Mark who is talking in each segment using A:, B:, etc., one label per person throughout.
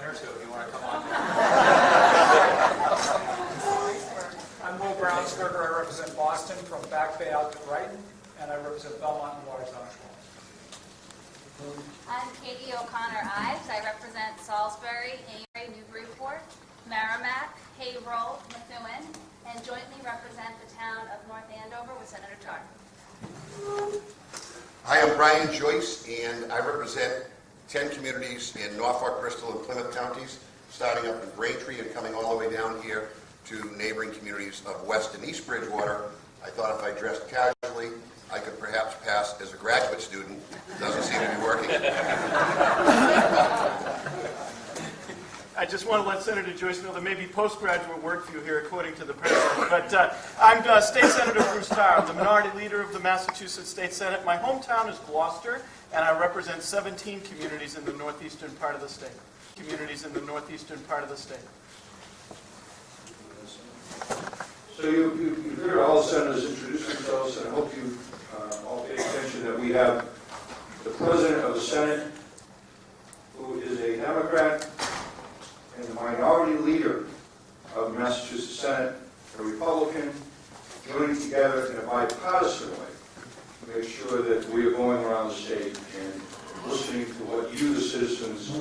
A: here too, if you want to come on. I'm Will Brownsberger. I represent Boston from Back Bay out to Brighton, and I represent Belmont and Watertown.
B: I'm Katie O'Connor-Ives. I represent Salisbury, Amory, Newburyport, Merrimack, Haverhill, Methuen, and jointly represent the town of North Andover with Senator Tarr.
C: Hi, I'm Brian Joyce, and I represent 10 communities in Norfolk, Bristol, and Plymouth counties, starting up in Braintree and coming all the way down here to neighboring communities of West and East Bridgewater. I thought if I dressed casually, I could perhaps pass as a graduate student. It doesn't seem to be working.
D: I just want to let Senator Joyce know there may be postgraduate work for you here, according to the president. But I'm State Senator Bruce Tarr. I'm the minority leader of the Massachusetts State Senate. My hometown is Gloucester, and I represent 17 communities in the northeastern part of the state.
E: So you've heard all the senators introduce themselves, and I hope you all pay attention that we have the President of the Senate, who is a Democrat, and the minority leader of the Massachusetts Senate, a Republican, joining together in a bipartisan way to make sure that we are going around the state and listening to what you, the citizens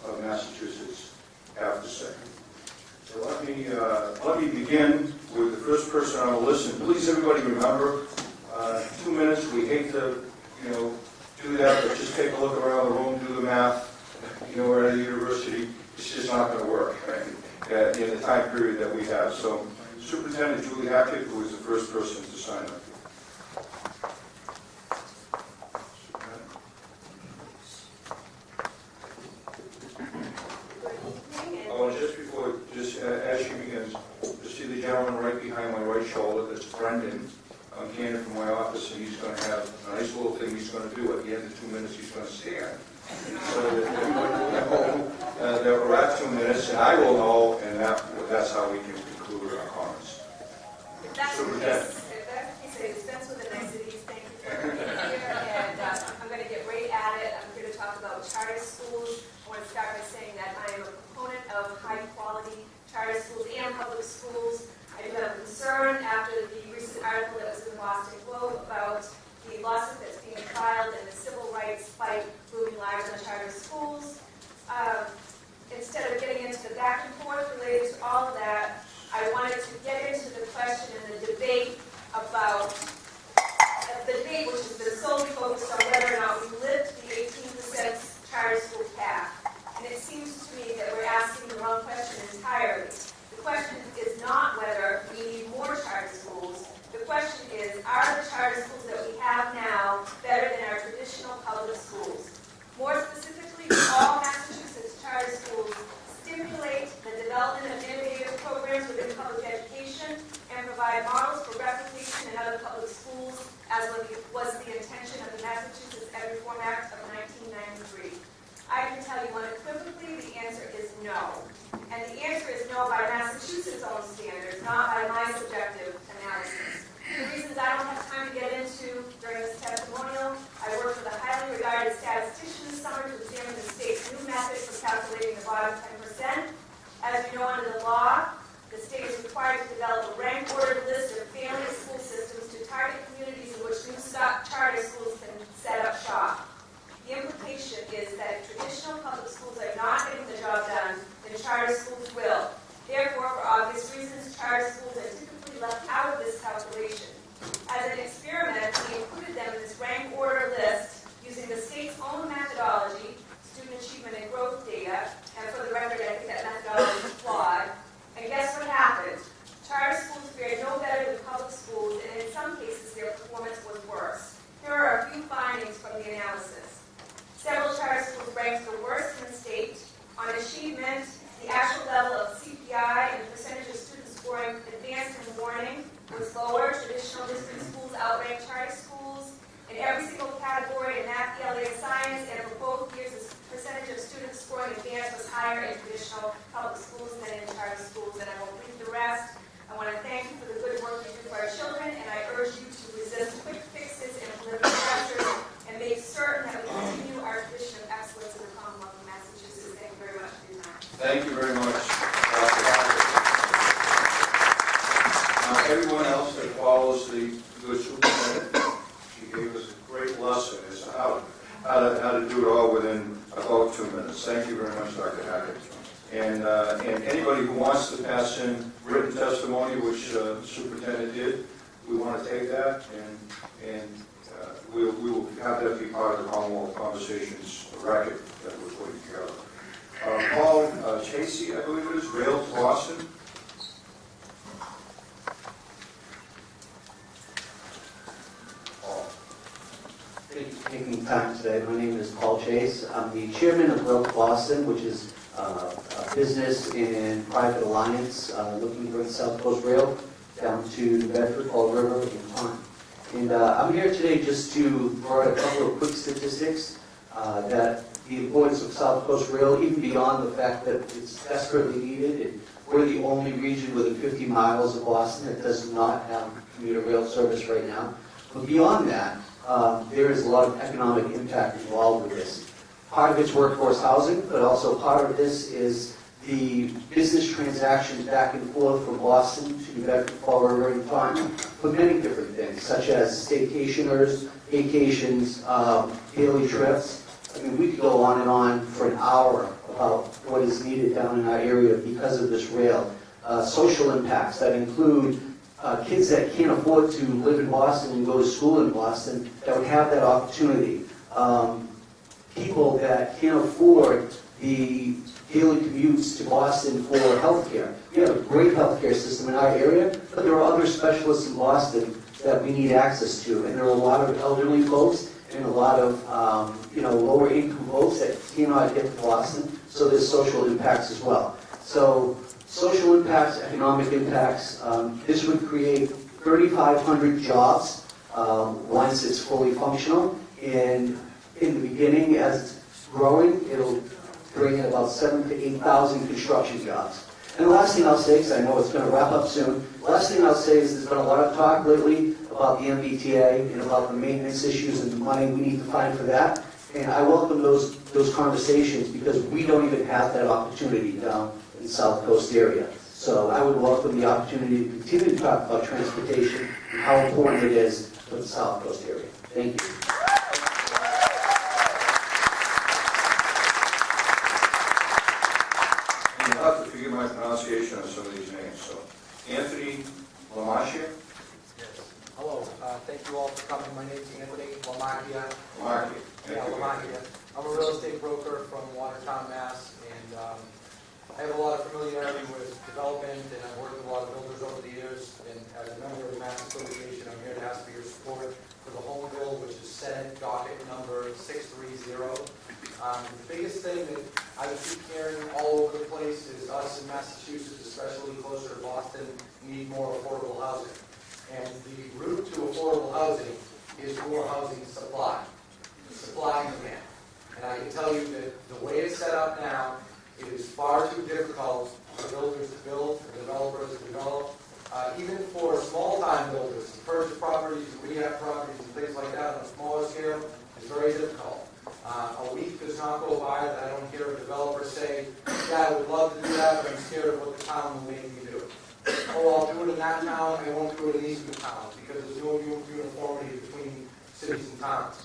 E: of Massachusetts, have to say. So let me begin with the first person on the list, and please everybody remember, 2 minutes. We hate to, do that, but just take a look around the room, do the math. We're at a university. It's just not going to work in the time period that we have. So, Superintendent Julie Hackett, who is the first person to sign up. Oh, and as she begins, you see the gentleman right behind my right shoulder. That's Brendan. I'm candid from my office, and he's going to have a nice little thing he's going to do. At the end of 2 minutes, he's going to stand. So that everybody will know that we're at 2 minutes, and I will know, and that's how we can conclude our comments.
F: If that's the case, I dispense with the niceties. Thank you for being here, and I'm going to get right at it. I'm here to talk about charter schools. I want to start by saying that I am a proponent of high-quality charter schools and public schools. I do have a concern after the recent article that was in the Boston Globe about the lawsuit that's being filed and the civil rights fight looming large on charter schools. Instead of getting into the back and forth related to all of that, I wanted to get into the question and the debate about which has been solely focused on whether or not we lift the 18% charter school cap. And it seems to me that we're asking the wrong question entirely. The question is not whether we need more charter schools. The question is, are the charter schools that we have now better than our traditional public schools? More specifically, all Massachusetts charter schools stimulate the development of innovative programs within public education and provide models for replication in other public schools, as was the intention of the Massachusetts Ed Reform Act of 1993. I can tell you unequivocally the answer is no. And the answer is no by Massachusetts' own standards, not by my subjective analysis. The reasons I don't have time to get into during this testimonial, I worked with a highly regarded statistician this summer to examine the state's new method for calculating the bottom 10%. As you know, under the law, the state is required to develop a rank-ordered list of family school systems to target communities in which new charter schools can set up shop. The implication is that if traditional public schools are not getting the job done, then charter schools will. Therefore, for obvious reasons, charter schools are typically left out of this calculation. As an experiment, we included them in this rank order list using the state's own methodology, student achievement and growth data, and for the record, I think that methodology is flawed. And guess what happened? Charter schools fared no better than public schools, and in some cases, their performance was worse. Here are a few findings from the analysis. Several charter schools ranked the worst in the state. On achievement, the actual level of CPI and the percentage of students scoring advanced in warning was lower. Traditional district schools outranked charter schools. In every single category in math, ELA, and science, and for both years, the percentage of students scoring advanced was higher in traditional public schools than in charter schools. And I won't read the rest. I want to thank you for the good work you do for our children, and I urge you to resist quick fixes and political pressures and make certain that we continue our tradition of excellence in the Commonwealth of Massachusetts. Thank you very much for your time.
E: else that follows the good superintendent. She gave us a great lesson as to how to do it all within about 2 minutes. Thank you very much, Dr. Hackett. And anybody who wants to pass in written testimony, which the superintendent did, we want to take that, and we will have that be part of the Commonwealth Conversations record that we're putting together. Paul Chasey, I believe it is, Rail to Boston. Paul.
G: Thank you for taking time today. My name is Paul Chase. I'm the chairman of Rail to Boston, which is a business and private alliance looking to bring South Coast Rail down to New Bedford, Fall River, and Pond. And I'm here today just to throw out a couple of quick statistics that the importance of South Coast Rail, even beyond the fact that it's desperately needed. And we're the only region within 50 miles of Boston that does not have commuter rail service right now. But beyond that, there is a lot of economic impact involved with this. Part of it's workforce housing, but also part of this is the business transactions back and forth from Boston to New Bedford, Fall River, and Taunton for many different things, such as staycationers, vacations, daily trips. I mean, we could go on and on for an hour about what is needed down in our area because of this rail. Social impacts that include kids that can't afford to live in Boston and go to school in Boston that would have that opportunity. People that can't afford the daily commutes to Boston for healthcare. We have a great healthcare system in our area, but there are other specialists in Boston that we need access to, and there are a lot of elderly folks and a lot of lower income folks that cannot get to Boston, so there's social impacts as well. So social impacts, economic impacts, this would create 3,500 jobs once it's fully functional, and in the beginning, as it's growing, it'll bring in about 7,000 to 8,000 construction jobs. And the last thing I'll say, because I know it's going to wrap up soon, the last thing I'll say is there's been a lot of talk lately about the MBTA and about the maintenance issues and the money we need to find for that. And I welcome those conversations because we don't even have that opportunity down in the South Coast area. So I would welcome the opportunity to continue to talk about transportation and how important it is for the South Coast area. Thank you.
E: You'll have to forgive my pronunciation of some of these names. So, Anthony Lamachia.
H: Hello, thank you all for coming. My name is Anthony Lamachia.
E: Lamachia.
H: Yeah, Lamachia. I'm a real estate broker from Watertown, Mass. And I have a lot of familiarity with development, and I've worked with a lot of builders over the years. And as a member of the Mass Association, I'm here to ask for your support for the home bill, which is Senate docket number 630. The biggest thing that I keep hearing all over the place is us in Massachusetts, especially closer to Boston, need more affordable housing. And the route to affordable housing is more housing supply and demand. And I can tell you that the way it's set up now, it is far too difficult for builders to build, for developers to develop. Even for small-time builders to purchase properties, rehab properties, and things like that on a smaller scale is very difficult. A week does not go by that I don't hear a developer say, yeah, I would love to do that, but I'm scared of what the town will make me do. Oh, I'll do it in that town, I won't do it in these two towns, because there's no uniformity between cities and towns.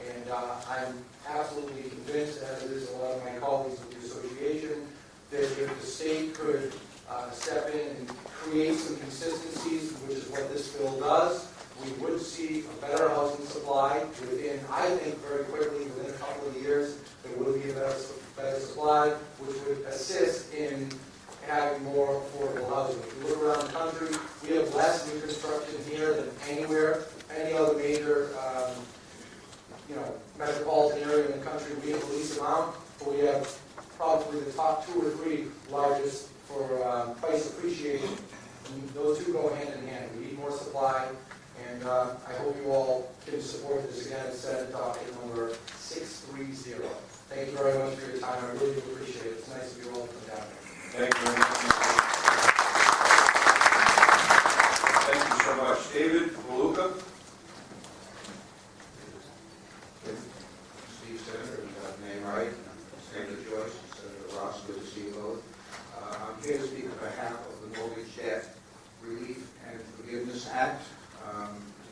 H: And I'm absolutely convinced, as is a lot of my colleagues with the association, that if the state could step in and create some consistencies, which is what this bill does, we would see a better housing supply within, I think, very quickly, within a couple of years, there would be a better supply, which would assist in having more affordable housing. If you look around the country, we have less new construction here than anywhere, any other major metropolitan area in the country. We have the least amount, but we have probably the top 2 or 3 largest for price appreciation. And those two go hand in hand. We need more supply, and I hope you all can support this again. Senate docket number 630. Thank you very much for your time. I really do appreciate it. It's nice of you all to come down here.
E: Thank you very much. Thank you so much. David Maluka.
I: Steve Senator, you got the name right. Senator Joyce, Senator Ross, good to see you both. I'm here to speak on behalf of the Mortgage Debt Relief and Forgiveness Act.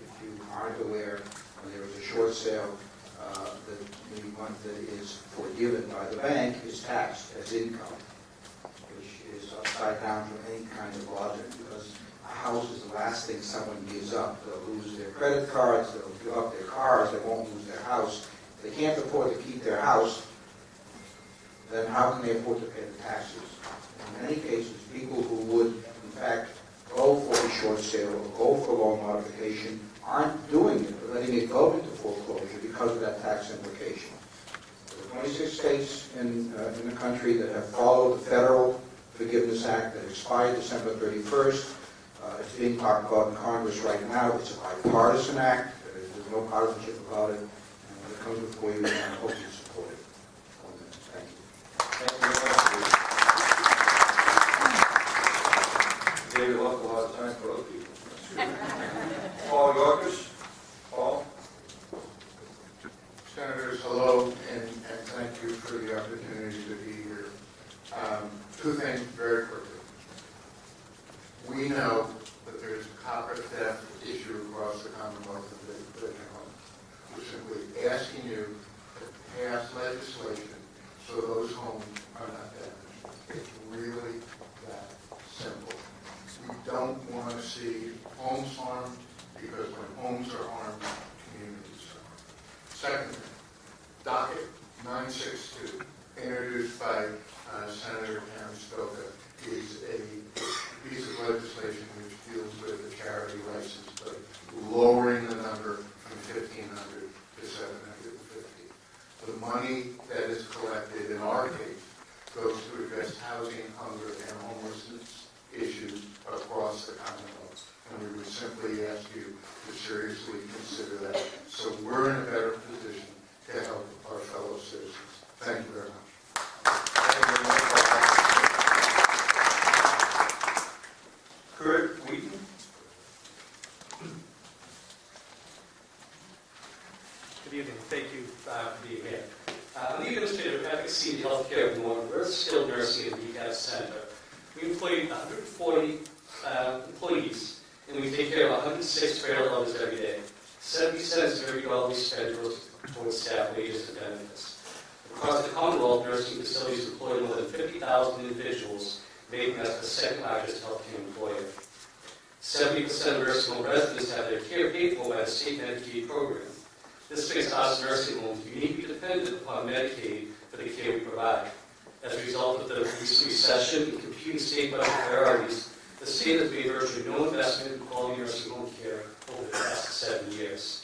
I: If you aren't aware, when there is a short sale, the money that is forgiven by the bank is taxed as income, which is upside down from any kind of logic, because a house is the last thing someone gives up. They'll lose their credit cards, they'll give up their cars, they won't lose their house. If they can't afford to keep their house, then how can they afford to pay the taxes? In many cases, people who would, in fact, go for a short sale or go for loan modification aren't doing it, or letting it go into foreclosure because of that tax implication. There are 26 states in the country that have followed the Federal Forgiveness Act that expired December 31st. It's being talked about in Congress right now. It's a bipartisan act. There's no partisanship about it. And when it comes before you, I hope you support it. 1 minute. Thank you.
E: Thank you very much. David left a lot of time for other people. Paul Yorkers. Paul?
J: Senators, hello, and thank you for the opportunity to be here. Two things very quickly. We know that there's a copper theft issue across the Commonwealth of Bridgewater. We're simply asking you to pass legislation so those homes are not damaged. It's really that simple. We don't want to see homes harmed, because when homes are harmed, communities are harmed. Second thing, docket 962, introduced by Senator Karen Stoker, is a piece of legislation which deals with the charity license plate, lowering the number from 1,500 to 750. The money that is collected in our case goes to address housing, hunger, and homelessness issues across the Commonwealth. And we would simply ask you to seriously consider that, so we're in a better position to help our fellow citizens. Thank you very much.
E: Thank you very much, Paul. Kurt Wheaton.
K: Good evening. Thank you for being here. I'm the Administrator of Advocacy and Healthcare of Norton. We're a skilled nursing and rehab center. We employ 140 employees, and we take care of 106 frail others every day. 70 cents of every dollar we spend goes towards staff wages and benefits. Across the Commonwealth, nursing facilities employ more than 50,000 individuals, making us the second largest healthcare employer. 70% of nursing home residents have their care paid for by the state Medicaid program. This makes us nursing homes uniquely dependent upon Medicaid for the care we provide. As a result of the recent recession and competing state budget priorities, the state has made virtually no investment in quality nursing home care over the past 7 years.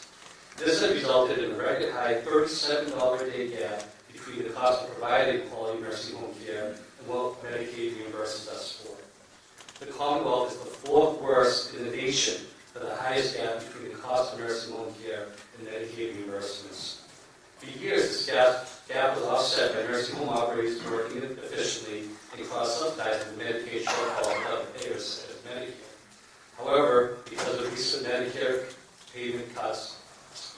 K: This has resulted in a record high $37 a day gap between the cost of providing quality nursing home care and what Medicaid reimburses us for. The Commonwealth is the fourth worst in the nation for the highest gap between the cost of nursing home care and Medicaid reimbursements. For years, this gap was offset by nursing home operators working efficiently and cross-subsidizing the Medicaid shortfall of other payers such as Medicare. However, because of recent Medicare payment cuts,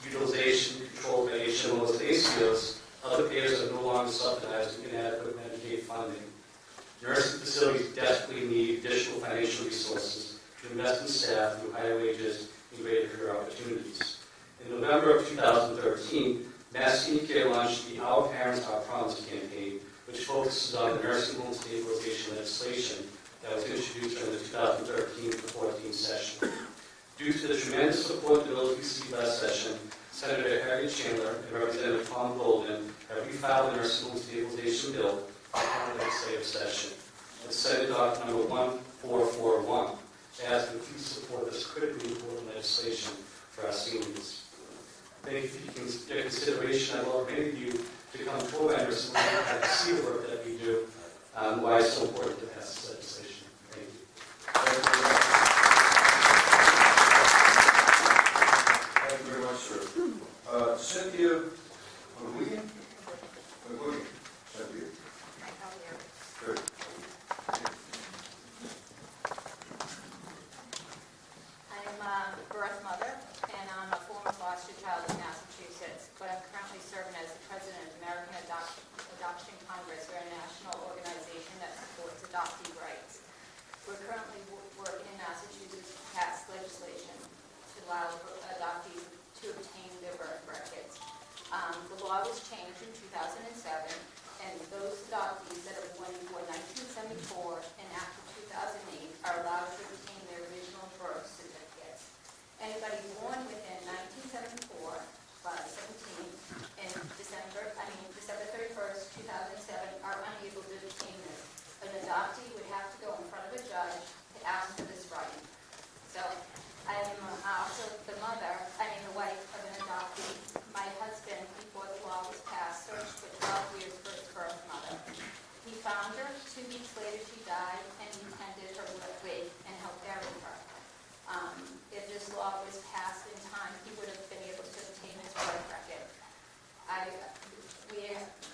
K: utilization controlled by HMOs and ACOs, other payers are no longer subsidizing inadequate Medicaid funding. Nursing facilities desperately need additional financial resources to invest in staff through higher wages and greater career opportunities. In November of 2013, Mass Senior Care launched the Our Parents, Our Promise campaign, which focuses on the nursing home stabilization legislation that was introduced during the 2013-14 session. Due to the tremendous support the bill received last session, Senator Harry Chandler and Representative Tom Golden have refiled the nursing home stabilization bill for the legislative session. And Senate Doc number 1441 asks that please support this critically important legislation for our seniors. Thank you for your consideration. I welcome any of you to come forward and see the work that we do, why it's so important to pass this legislation. Thank you.
E: Thank you very much, sir. Cynthia McGuigan? Cynthia. Good.
L: I'm a birth mother, and I'm a former foster child in Massachusetts, but I'm currently serving as the president of American Adoption Congress. We're a national organization that supports adoptee rights. We're currently working in law was passed in time, he would have been able to obtain his birth record.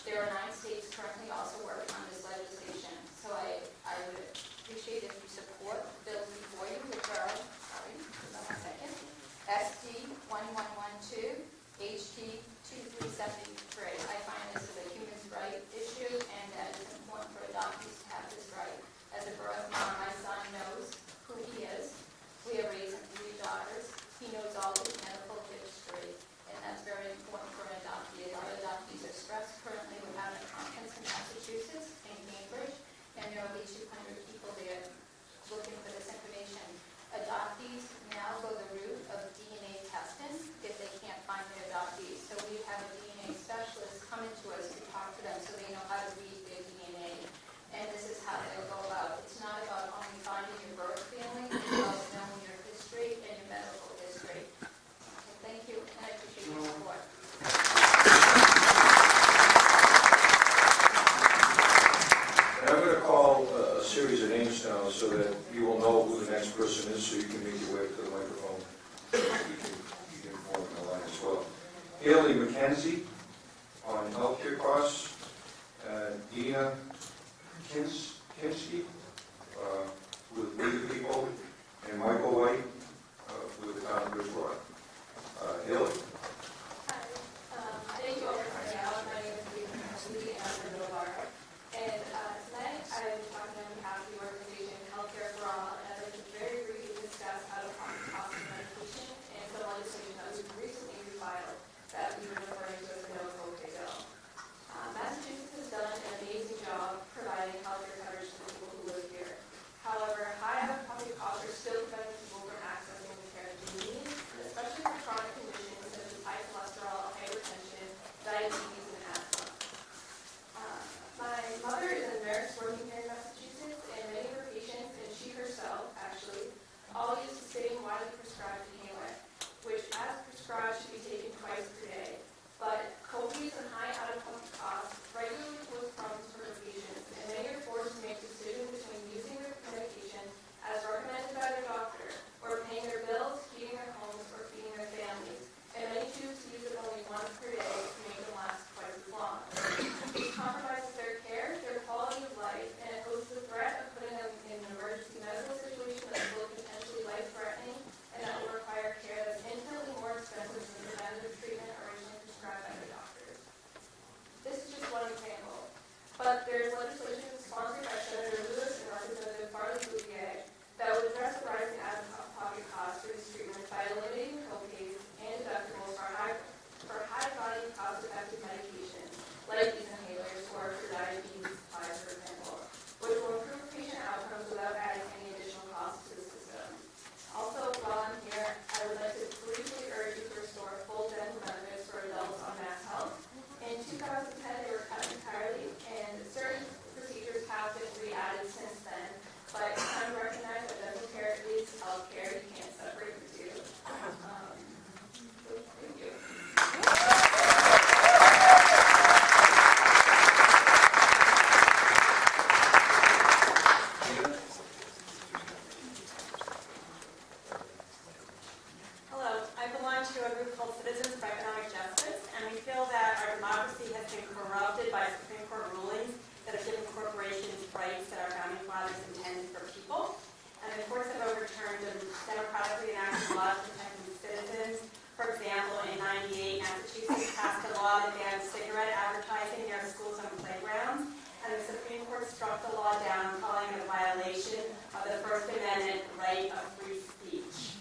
L: There are 9 states currently also working on this legislation, so I would appreciate if you support the bills before you, which are, SD 1112, HT 2373. I find this is a human rights issue, and that it's important for adoptees to have this right. As a birth mom, my son knows who he is. We are raising 3 daughters. He knows all his medical history, and that's very important for an adoptee. A lot of adoptees are stressed currently without a conference in Massachusetts, in Cambridge, and there will be 200 people there looking for this information. Adoptees now go the route of DNA testing if they can't find their adoptees. So we have a DNA specialist coming to us to talk to them so they know how to read their DNA. And this is how they'll go about. It's not about only finding your birth family, it's about knowing your history and your medical history. So thank you, and I appreciate your support.
E: And I'm going to call a series of names now so that you will know who the next person is, so you can make your way to the microphone. You can form the line as well. Haley McKenzie on healthcare costs. Dina Kinsky with We the People, and Michael White with the town of Bridgewater. Haley?
F: Hi, thank you all for coming out. My name is Lee, and I'm from Novara. And tonight I'm talking on behalf of the organization Healthcare for All, and I'd like to very briefly discuss out-of-pocket cost of medication and some legislation that was recently refiled that we've been referring to as the no-copay bill. Massachusetts has done an amazing job providing healthcare coverage to the people who live here. However, high out-of-pocket costs are still preventing people from accessing the care that they need, and especially for chronic conditions such as high cholesterol, hypertension, diabetes, and asthma. My mother is a nurse working here in Massachusetts, and many of her patients, and she herself actually, all use the same widely prescribed inhaler, which as prescribed should be taken twice per day. But copays and high out-of-pocket costs regularly pose problems for her patients, and many are forced to make decisions between using their medication as recommended by their doctor, or paying their bills, heating their homes, or feeding their families. And many choose to use it only once per day to make them last twice as long. This compromises their care, their quality of life, and it poses the threat of putting them in an emergency medical situation that will be potentially life-threatening, and that will require care that's infinitely more expensive than the preventative treatment originally prescribed by the doctors. This is just one example, but there's legislation sponsored by Senator Lewis and Representative Farley Bouvier that would address the rising out-of-pocket costs for these treatments by eliminating copays and deductibles for high-value, cost-effective medications, like these inhalers or for diabetes supplies, for example, which will improve patient outcomes without adding any additional costs to the system. Also, while I'm here, I would like to briefly urge you to restore full dental benefits for adults on Mass Health. In 2010, they were cut entirely, and certain procedures have been re-added since then, but it's time to recognize that dental care is health care. You can't separate the two. Thank you.
M: Hello, I belong to a group called Citizens for Economic Justice, and we feel that our democracy has been corrupted by Supreme Court rulings that have given corporations rights that our founding fathers intended for people. And the courts have overturned democratically enacted laws protecting citizens. For example, in '98, Massachusetts passed a law that banned cigarette advertising near schools and playgrounds, and the Supreme Court struck the law down, calling it a violation of the First Amendment right of free speech.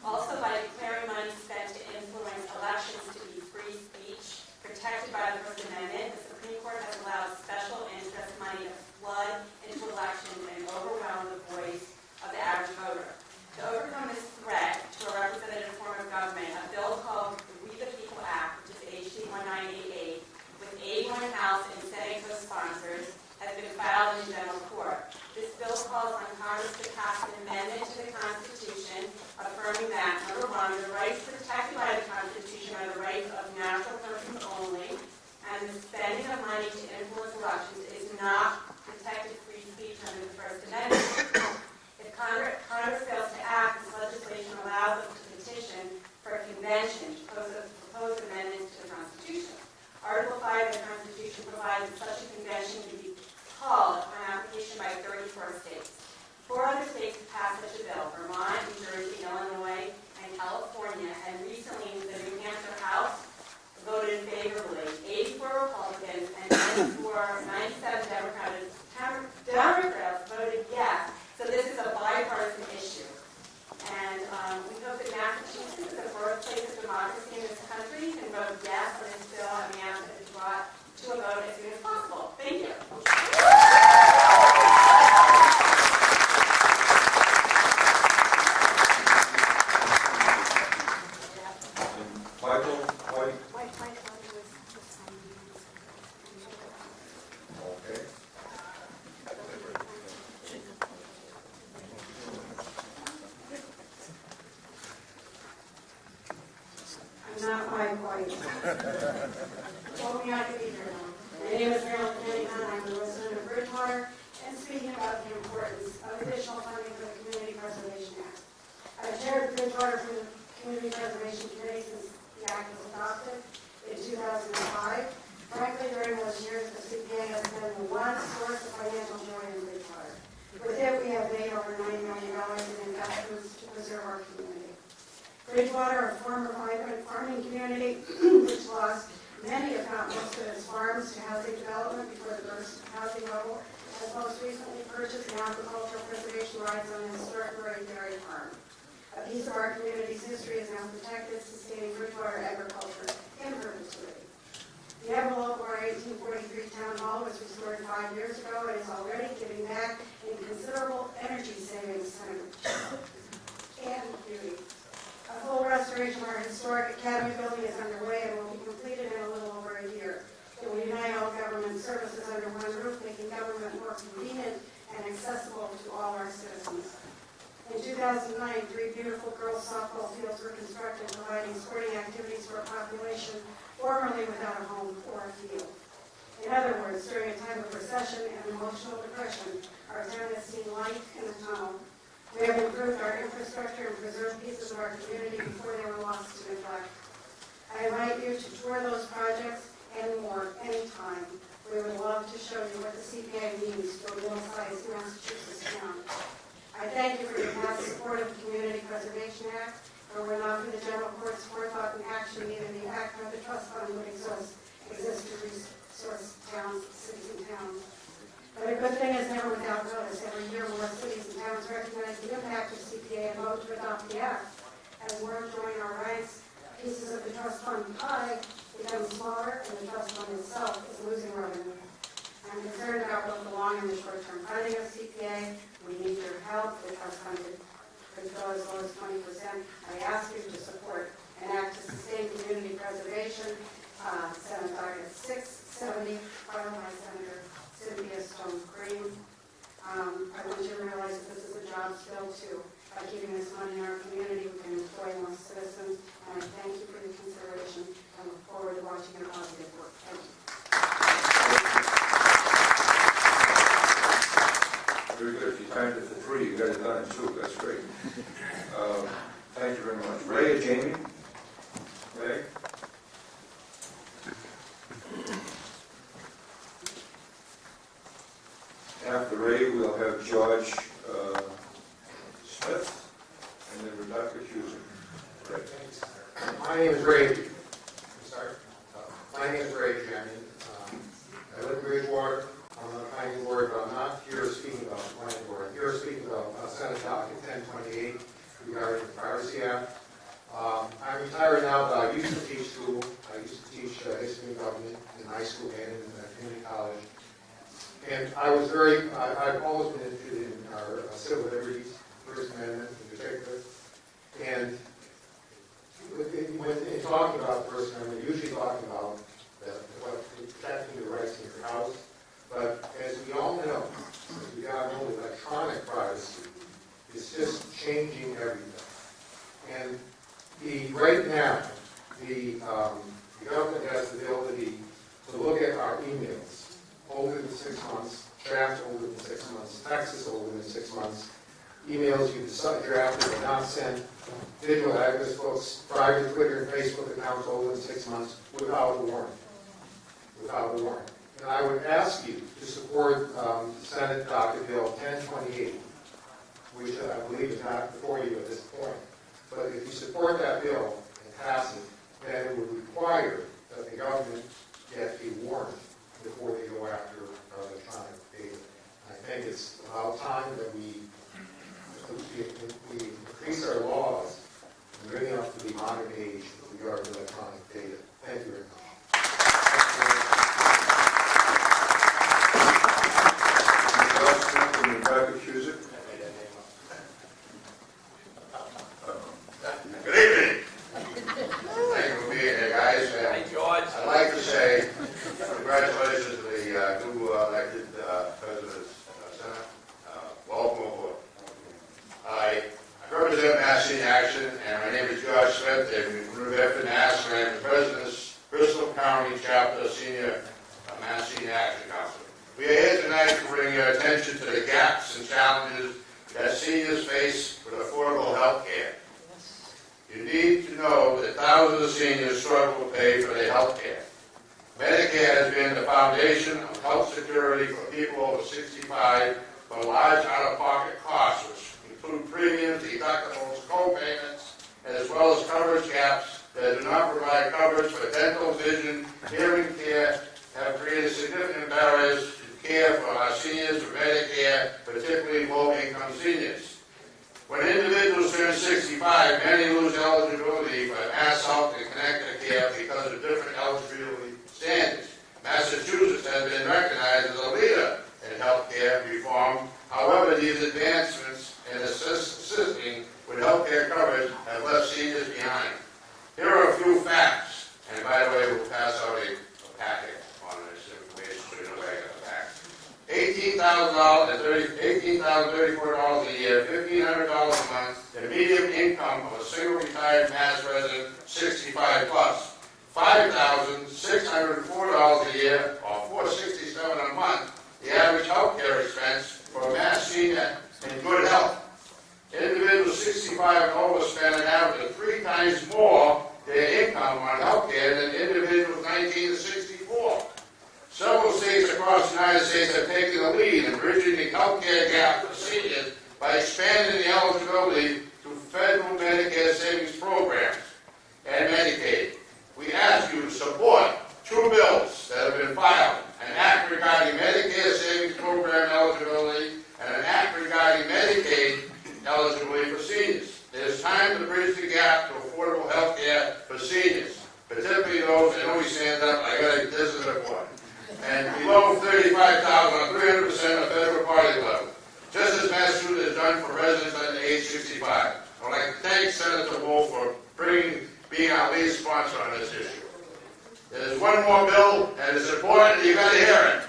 M: Also, by declaring money spent to influence elections to be free speech, protected by the First Amendment, the Supreme Court has allowed special interest money to flood into elections and overwhelm the voice of the average voter. To overcome this threat to a representative form of government, a bill called the We the People Act, which is HC 1988, with 81 House and Senate co-sponsors, has been filed in general court. This bill calls on Congress to pass an amendment to the Constitution affirming that, number one, the rights protected by the Constitution are the rights of natural persons only, and the spending of money to influence elections is not protected free speech under the First Amendment. If Congress fails to act, this legislation allows us to democracy in this country can vote yes on this bill, and we ask that it be brought to a vote as soon as possible. Thank you.
E: Michael, White, okay.
N: I'm not Mike White. Told me I could be here now. My name is Marilyn Kenningham. I'm a resident of Bridgewater, and speaking about the importance of additional funding for the Community Preservation Act. I've chaired the Bridgewater Community Preservation Committee since the act was adopted in 2005. Frankly, during those years, the CPA has been the one source of financial joy in Bridgewater. With it, we have made over $90 million in investments to preserve our community. Bridgewater, a former vibrant farming community, which lost many, if not most, of its farms to housing development before the burst of housing bubble, has most recently purchased an agricultural preservation rights on a historic Murray dairy farm. A piece of our community's history is now protected, sustaining Bridgewater agriculture in perpetuity. The envelope of our 1843 town hall was restored 5 years ago and is already giving back in considerable energy savings and beauty. A full restoration of our historic academy building is underway and will be completed in a little over a year. It will unite all government services under one roof, making government more convenient and accessible to all our citizens. In 2009, 3 beautiful girls' softball fields were constructed, providing sporting activities for a population formerly without a home or a field. In other words, during a time of recession and emotional depression, our town has seen light in the tunnel. We have improved our infrastructure and preserved pieces of our community before they were lost to neglect. I invite you to tour those projects and more anytime. We would love to show you what the CPA means to a middle-sized Massachusetts town. I thank you for your past support of the Community Preservation Act. If it were not for the general court's forethought and action, neither the act nor the trust fund would exist to resource towns, cities, and towns. But a good thing is never without notice. Every year, more cities and towns recognize the impact of CPA and vote to adopt the act. As more join our ranks, pieces of the trust fund pie become smaller, and the trust fund itself is losing revenue. I'm concerned about both the long and the short-term funding of CPA. We need your help. The trust fund could go as low as 20%. I ask you to support an act to sustain community preservation. Senate Docket 670, filed by Senator Cynthia Stone Green. I want you to realize that this is a jobs bill too. By keeping this money in our community, we can employ more citizens. And I thank you for your consideration. I look forward to watching your positive work. Thank you.
E: Very good. If you timed it for 3, you got it done in 2. That's great. Thank you very much. Ray or Jamie? Ray? After Ray, we'll have George Smith, and then Rebecca Huser. Ray.
J: My name is Ray. I'm sorry. My name is Ray Jennings. I live in Bridgewater. I'm on the planning board, but I'm not here speaking about the planning board. I'm here speaking about Senate Docket 1028 regarding the Privacy Act. I'm retired now, but I used to teach school. I used to teach history and government in high school and in community college. And I've always been interested in our civil liberties, First Amendment in particular. And in talking about the First Amendment, usually talking about protecting the rights in your house. But as we all know, as we got know, electronic privacy is just changing everything. And right now, the government has the ability to look at our emails older than 6 months, drafts older than 6 months, texts older than 6 months, emails you drafted or not sent, digital address books, private Twitter and Facebook accounts older than 6 months, without a warrant. Without a warrant. And I would ask you to support Senate Docket Bill 1028, which I believe is not before you at this point. But if you support that bill and pass it, then it would require that the government get a warrant before they go after electronic data. I think it's about time that we increase our laws and bringing up to the modern age with regard to electronic data. Thank you very much.
E: Good evening. Thank you for being here, guys. Hi, George. I'd like to say congratulations to the new elected president of the Senate. Welcome aboard. I represent Mass Senior Action, and my name is George Smith, and we New Bedford, Mass, and I'm the president of the Bristol County Chapter Senior Mass Senior Action Council. We are here tonight to bring your attention to the gaps and challenges that seniors face with affordable health care. You need to know that thousands of seniors struggle to pay for their health care. Medicare has been the foundation of health security for people over 65 for large out-of-pocket costs, which include premiums, deductibles, co-payments, as well as coverage gaps that do not provide coverage for dental, vision, hearing care, have created significant barriers to care for our seniors with Medicare, particularly low-income seniors. When individuals turn 65, many lose eligibility for Mass Health and Connected Care because of different eligibility standards. Massachusetts has been recognized as a leader in health care reform. However, these advancements in assisting with health care coverage have left seniors behind. Here are a few facts, and by the way, we'll pass out a packet on this information so you know where I got the facts. $18,034 a year, $1,500 a month, the median income of a single retired Mass resident, 65 plus. $5,604 a year, or $467 a month, the average health care expense for a Mass senior in good health. Individuals 65 and over spend an average of 3 times more their income on health care than individuals 19 to 64. Several states across the United States have taken the lead in bridging the health care gap for seniors by expanding the eligibility to federal Medicare savings programs and Medicaid. We ask you to support 2 bills that have been filed, an act regarding Medicare savings program eligibility and an act regarding Medicaid eligibility for seniors. It is time to bridge the gap to affordable health care for seniors, particularly those, I know he stands up, this is important, and below 35,000 or 300% of federal poverty level, just as Massachusetts has done for residents under age 65. I would like to thank Senator Wolf for being our lead sponsor on this issue. There's one more bill, and it's important, you got to hear it.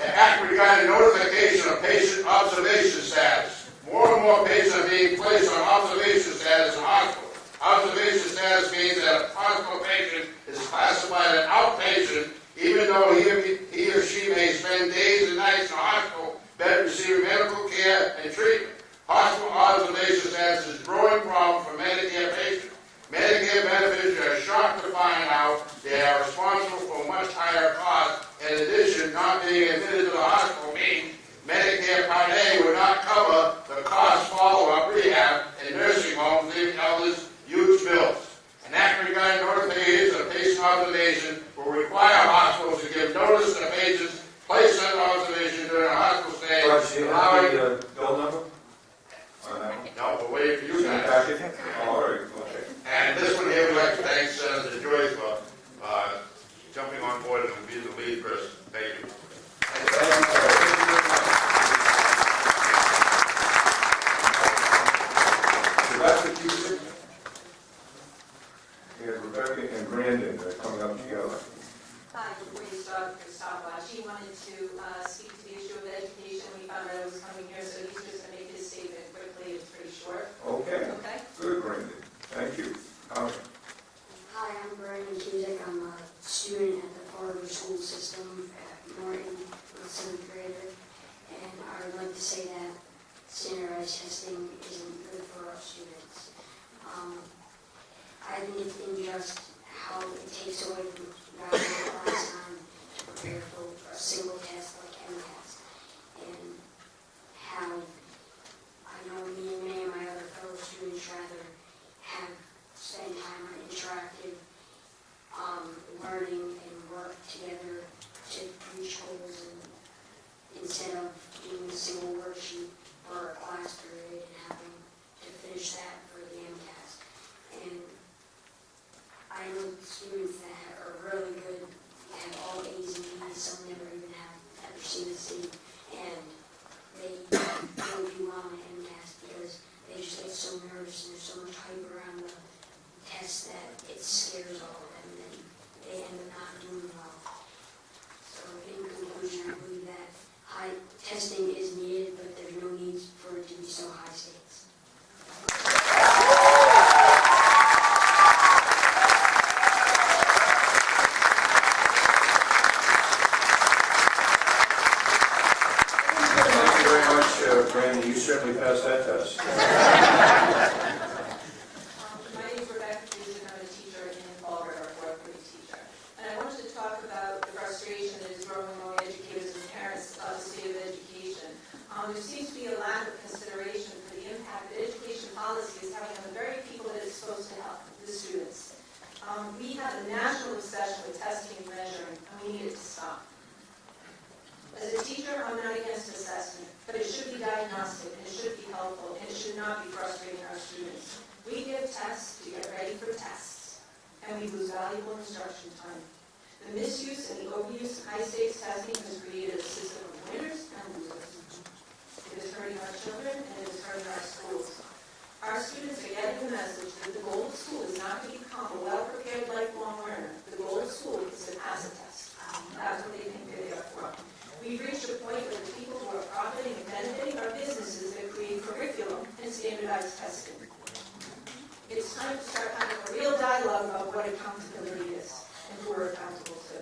E: An act regarding notification of patient observation status. More and more patients are being placed on observation status in hospitals. Observation status means that a hospital patient is classified as outpatient, even though he or she may spend days and nights in a hospital bed receiving medical care and treatment. Hospital observation status is a growing problem for Medicare patients. Medicare beneficiaries are shocked to find out they are responsible for much higher costs. In addition, not being admitted to the hospital means Medicare Part A would not cover the cost follow-up rehab in nursing homes, leaving elders huge bills. An act regarding notification of patient observation will require hospitals to give notice to patients placed under observation during a hospital stay. George, do you have the bill number? No, we're waiting for you guys. All right, okay. And this one here, we'd like to thank Senator Joyce for jumping on board and being the lead person. Thank you. Rebecca Cusick and Rebecca and Brandon are coming up together.
F: Hi, before you start, she wanted to speak to the issue of education. We found out it was coming here, so he's just going to make his statement quickly. It's pretty short.
E: Okay.
F: Okay.
E: Good, Brandon. Thank you.
N: Hi, I'm Brandon Cusick. I'm a student at the Florida school system at Norton, a 7th grader. And I would like to say that standardized testing isn't good for our students. I think it's unjust how it takes away from valuable class time to prepare for a single test like MCAS. And how I know me and many of my other fellow students rather spend time on interactive learning and work together to reach goals, and instead of doing a single worksheet for a class period and having to finish that for the MCAS. it scares all of them, and they end up not doing well. So in conclusion, I believe that high testing is needed, but there's no need for it to be so high stakes.
E: Thank you very much, Brandon. You certainly passed that test.
F: My name is Rebecca Cruz, and I'm a teacher in Fall River, fourth grade teacher. And I wanted to talk about the frustration that is growing among educators and parents of the state of education. There seems to be a lack of consideration for the impact that education policy is having on the very people that it's supposed to help, the students. We have a national obsession with testing and measuring, and we need it to stop. As a teacher, I'm not against assessment, but it should be diagnostic, and it should be helpful, and it should not be frustrating our students. We give tests to get ready for tests, and we lose valuable instruction time. The misuse and the overuse of high-stakes testing has created a system of winners and losers. It is hurting our children, and it is hurting our schools. Our students are getting the message that the goal of school is not to become a well-prepared lifelong learner. The goal of school is to pass a test. That's what they think they're there for. We've reached a point where the people who are profiting and benefiting are businesses that create curriculum and standardized testing. It's time to start having a real dialogue about what accountability is and who we're accountable to.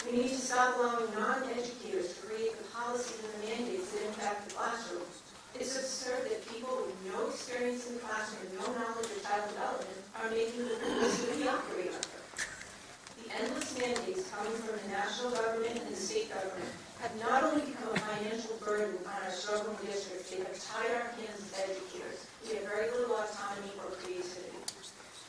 F: We need to stop allowing non-educators to create the policies and the mandates that impact the classroom. It's absurd that people with no experience in the classroom and no knowledge of child development are making the rules that we operate under. The endless mandates coming from the national government and the state government have not only become a financial burden on our struggling districts, they have tied our hands as educators. We have very little autonomy or creativity.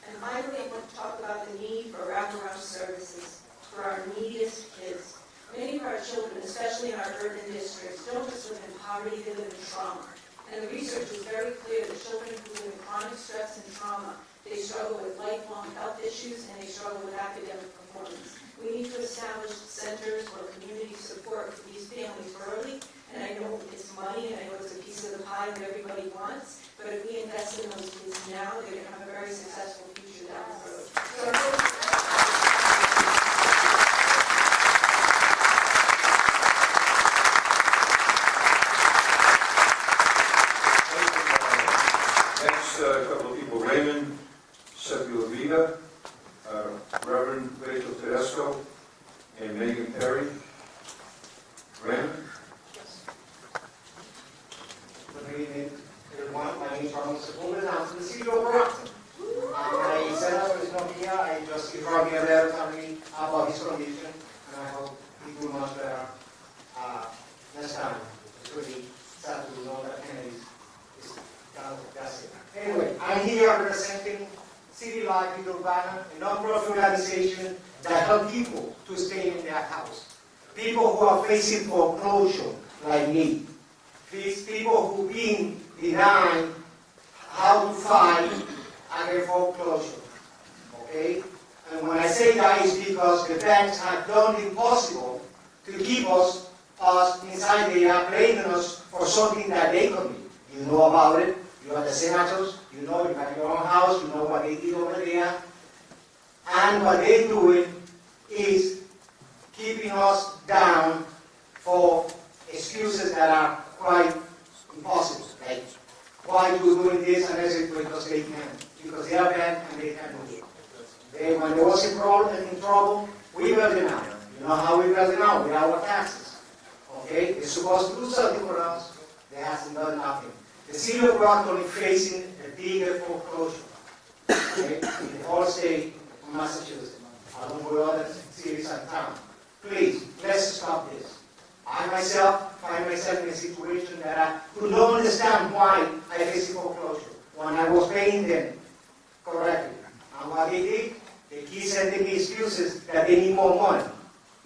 F: And finally, I want to talk about the need for wraparound services for our neediest kids. Many of our children, especially in our urban districts, don't just live in poverty, they live in trauma. And the research is very clear that children who live in chronic stress and trauma, they struggle with lifelong health issues and they struggle with academic performance. We need to establish centers or community support for these families early. And I know it's money, and I know it's a piece of the pie that everybody wants, but if we invest in those kids now, they're going to have a very successful future down the road.
E: Next, a couple of people, Raymond Sepulveda, Reverend Rachel Tedesco, and Megan Perry. Raymond?
O: Good evening, everyone. My name is Ronald Sepulveda. I'm from the city of Brockton. My senator is not here. I just he wrote me a letter telling me about his condition, and I hope he do much better next time. It's really sad to know that Kennedy is kind of that's it. Anyway, I'm here representing City Life in Urbana, a non-profit organization that helps people to stay in their house. People who are facing foreclosure, like me. These people who've been denied how to fight against foreclosure. Okay? And when I say that, it's because the banks have done the impossible to keep us inside. They are blaming us for something that they commit. You know about it. You are the senators. You know you have your own house. You know what they did over there. And what they're doing is keeping us down for excuses that are quite impossible. Like, why are you doing this? And I say, because they can. Because they are bad and they can do it. When there was a problem and in trouble, we bailed them out. You know how we bailed them out? With our taxes. Okay? They're supposed to do something for us. They haven't done nothing. The city of Brockton is facing a bigger foreclosure. Okay? In the whole state of Massachusetts. Along with other cities and towns. Please, let's stop this. I myself find myself in a situation that I could not understand why I faced foreclosure when I was paying them correctly. And what they did, they keep sending me excuses that they need more money.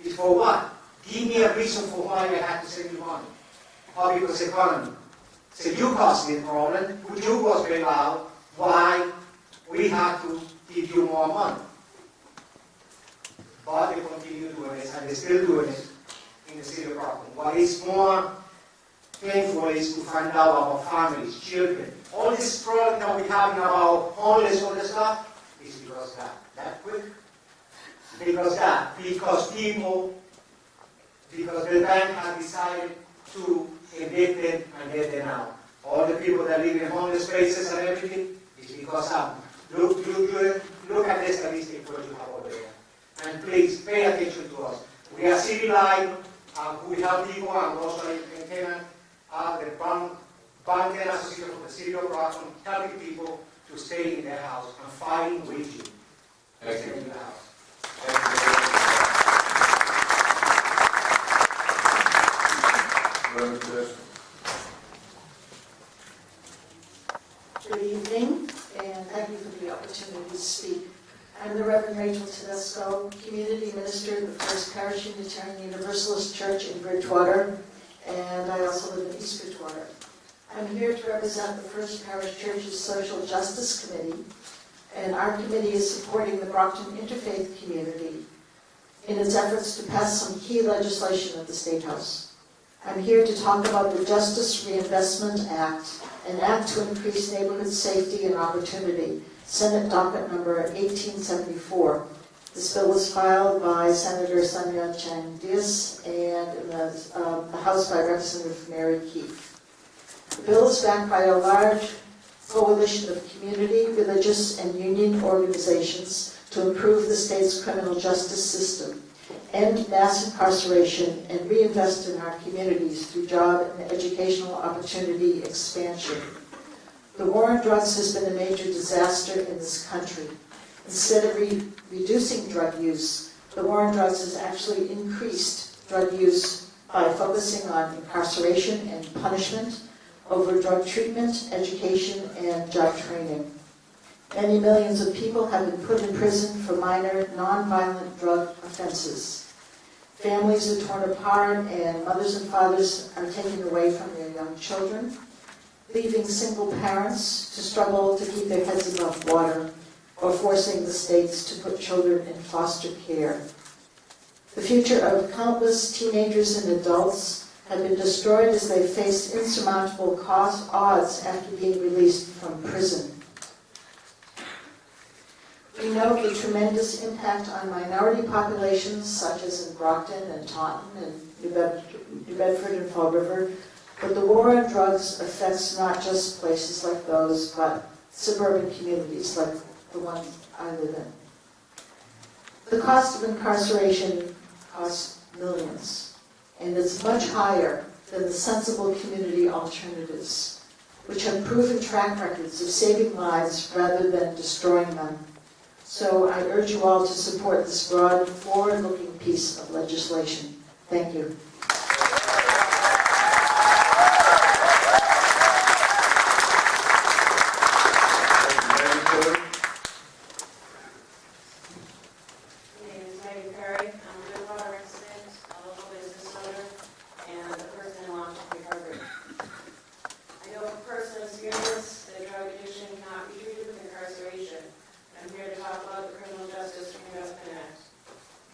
O: It's for what? Give me a reason for why I have to send you money. Or because economy. So you caused me a problem, which you was bail out, why we have to give you more money. But they continue doing this, and they're still doing it in the city of Carlton. What is more painful is to find out about families, children. All this problem that we have about homeless, all this stuff, It's because God. That quick? Because God. Because people, because the bank has decided to evict them and get them out. All the people that live in homeless spaces and everything, it's because of look at the statistics what you have over there. And please pay attention to us. We are city life, we help people, and also in Canaan, the Bank and Association of the City of Rockland, helping people to stay in their house and fighting with you.
E: Thank you.
O: Stay in the house.
P: Good evening, and thank you for the opportunity to speak. I'm the Reverend Rachel Tedesco, Community Minister of the First Parish Unitarian Universalist Church in Bridgewater, and I also live in East Bridgewater. I'm here to represent the First Parish Church's Social Justice Committee, and our committee is supporting the Brockton Interfaith community in its efforts to pass some key legislation at the State House. I'm here to talk about the Justice Reinvestment Act, an act to increase neighborhood safety and opportunity, Senate docket number 1874. This bill was filed by Senator Sonia Chang-Diaz and in the House by Representative Mary Keefe. The bill is backed by a large coalition of community, religious, and union organizations to improve the state's criminal justice system, end mass incarceration, and reinvest in our communities through job and educational opportunity expansion. The war on drugs has been a major disaster in this country. Instead of reducing drug use, the war on drugs has actually increased drug use by focusing on incarceration and punishment over drug treatment, education, and job training. Many millions of people have been put in prison for minor, non-violent drug offenses. Families are torn apart, and mothers and fathers are taken away from their young children, leaving single parents to struggle to keep their heads above water, or forcing the states to put children in foster care. The future of countless teenagers and adults have been destroyed as they face insurmountable odds after being released from prison. We know the tremendous impact on minority populations, such as in Brockton and Taunton and New Bedford and Fall River, but the war on drugs affects not just places like those, but suburban communities like the one I live in. The cost of incarceration costs millions, and it's much higher than the sensible community alternatives, which have proven track records of saving lives rather than destroying them. So I urge you all to support this broad, forward-looking piece of legislation. Thank you.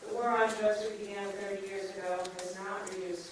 M: The war on drugs we began 30 years ago has not reduced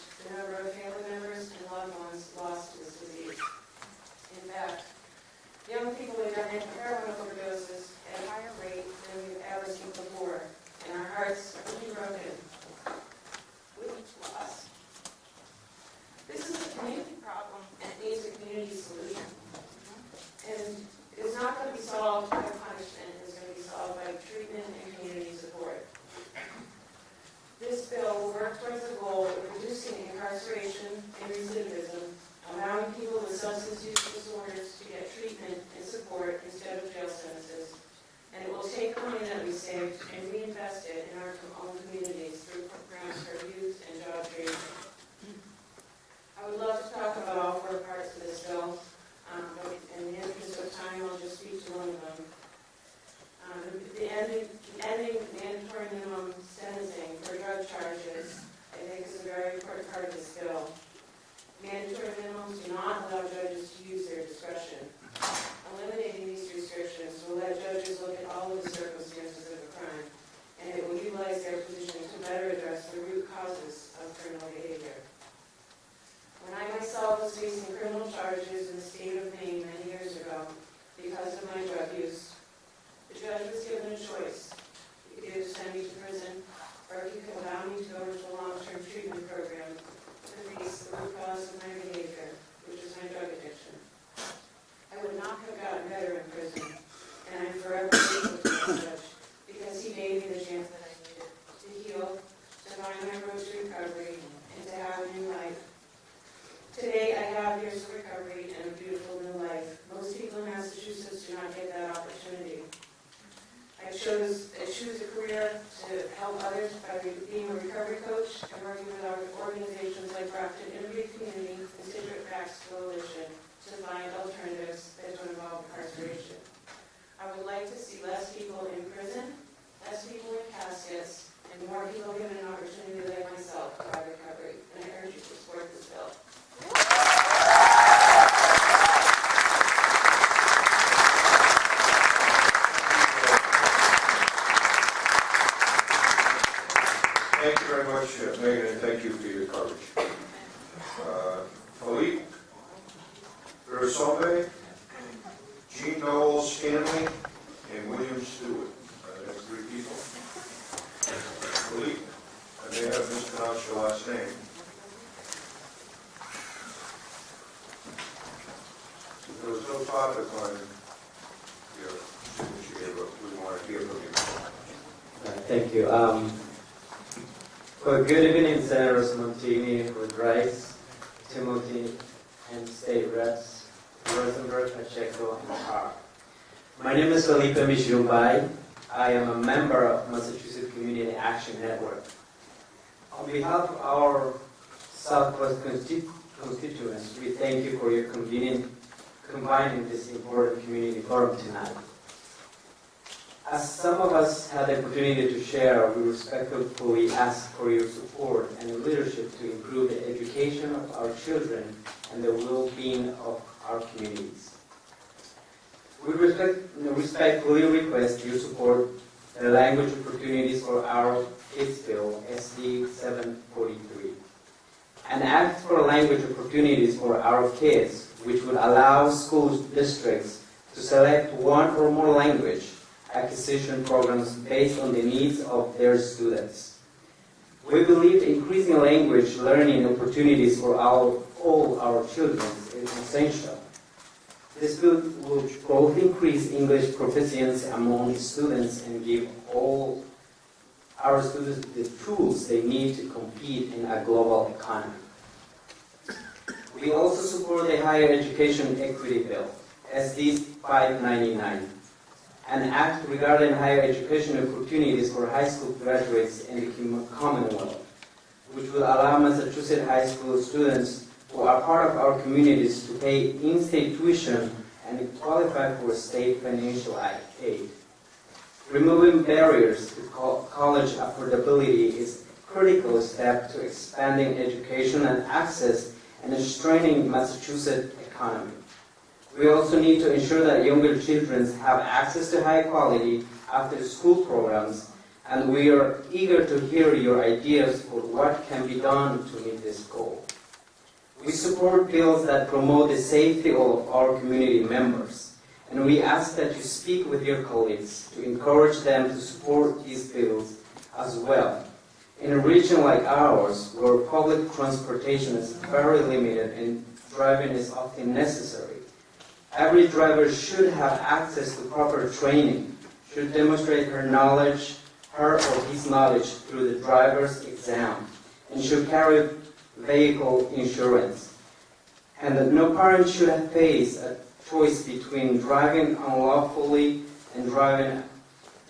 Q: choose a career to help others by being a recovery coach and working with our organizations like Grafton Innovative Community and Cigarette Cracks Coalition to find alternatives that don't involve incarceration. I would like to see less people in prison, less people in caskets, and more people given an opportunity like myself to provide recovery. And I urge you to support this bill.
E: Thank you very much, Megan, and thank you for your coverage. Philippe Versombe, Jean Noel Stanley, and William Stewart. That's 3 people. Philippe, I may have mispronounced your last name. There was no topic on your signature here, but we want to hear from you.
R: Thank you. Well, good evening, Senators Montini, Rice, Timothy, and State Reps, Rosenberg, Pacheco, and Carr. My name is Felipe Mishumbai. I am a member of Massachusetts Community Action Network. On behalf of our Southwest constituents, we thank you for your combining this important community forum tonight. As some of us had the opportunity to share, we respectfully ask for your support and leadership to improve the education of our children and the well-being of our communities. We respectfully request your support the language opportunities for our Kids Bill, SD 743. An act for language opportunities for our kids, which would allow school districts to select one or more language acquisition programs based on the needs of their students. We believe increasing language learning opportunities for all our children is essential. This will both increase English proficiency among students and give all our students the tools they need to compete in a global economy. We also support the Higher Education Equity Bill, SD 599. An act regarding higher education opportunities for high school graduates in the Commonwealth, which will allow Massachusetts high school students who are part of our communities to pay in-state tuition and qualify for state financial aid. Removing barriers to college affordability is a critical step to expanding education and access and strengthening Massachusetts economy. We also need to ensure that younger children have access to high-quality after-school programs, and we are eager to hear your ideas for what can be done to meet this goal. We support bills that promote the safety of our community members, and we ask that you speak with your colleagues to encourage them to support these bills as well. In a region like ours, where public transportation is very limited and driving is often necessary, every driver should have access to proper training, should demonstrate her or his knowledge through the driver's exam, and should carry vehicle insurance. And that no parent should face a choice between driving unlawfully and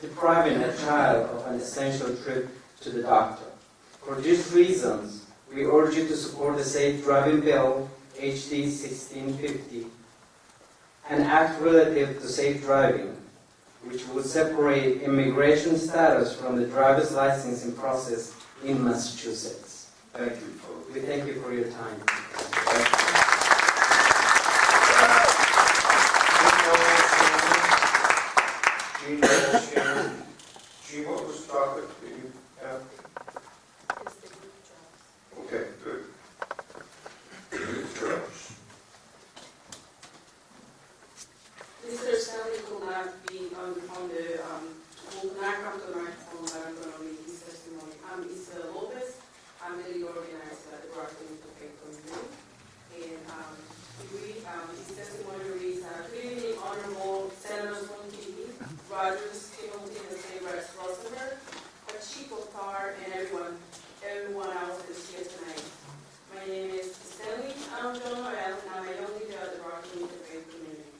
R: depriving a child of an essential trip to the doctor. For these reasons, we urge you to support the Safe Driving Bill, HD 1650, an act relative to safe driving, which will separate immigration status from the driver's licensing process in Massachusetts.
E: Thank you.
R: We thank you for your time.
E: Jean, what was the topic that you have? Okay, good.
Q: Mr. Stanley could not be could not come to the microphone, but I'm going to read his testimony. I'm Issa Lopez. I'm the lead organizer at the Brooklyn Interfaith Community. And his testimony reads, good evening, Honorable Senators Montini, Rogers, Timothy, and State Reps Rosenberg, Pacheco, Carr, and everyone else that is here tonight. My name is Stanley John Morel, and I'm a young leader at the Brooklyn Interfaith Community.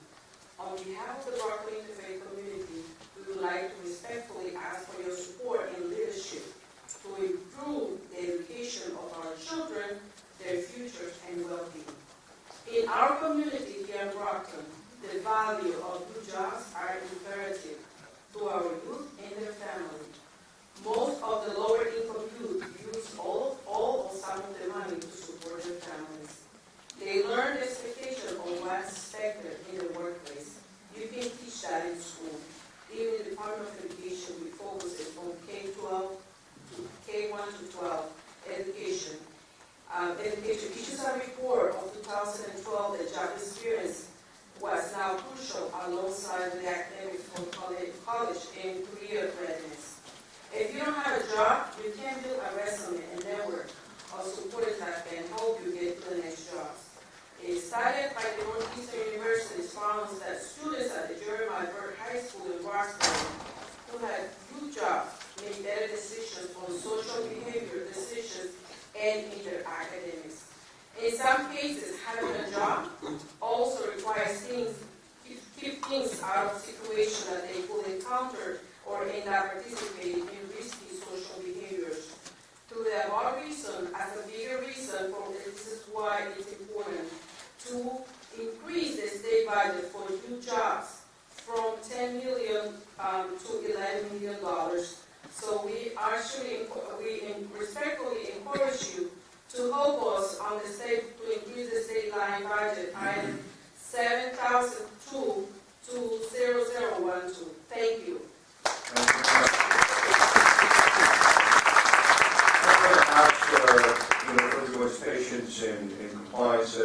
Q: On behalf of the Brooklyn Interfaith Community, we would like to respect respectfully ask for your support and leadership to improve the education of our children, their futures, and well-being. In our community here in Brockton, the value of good jobs are imperative to our youth and their family. Most of the lower-income youth use all or some of the money to support their families. They learn the expectation of what's expected in the workplace. You can teach that in school. Even in the Department of Education, we focus on K-12 to K-1 to 12 education. Education teaches a report of 2012 that job experience was now crucial alongside the academics for college and career readiness. If you don't have a job, you can build a resume and network of supporters that can help you get to the next job. A study by the Northeastern University found that students at the Jeremiah Byrd High School in Roxbury who had good jobs made better decisions on social behavior decisions and in their academics. In some cases, having a job also requires keep things out of situations that they will encounter or end up participating in risky social behaviors. To the above reason, as a bigger reason for this is why it's important to increase the state budget for new jobs from $10 million to $11 million. So we respectfully encourage you to help us on the state to increase the state line budget item 7002 to 0012. Thank you.
E: For everyone's patience and compliance,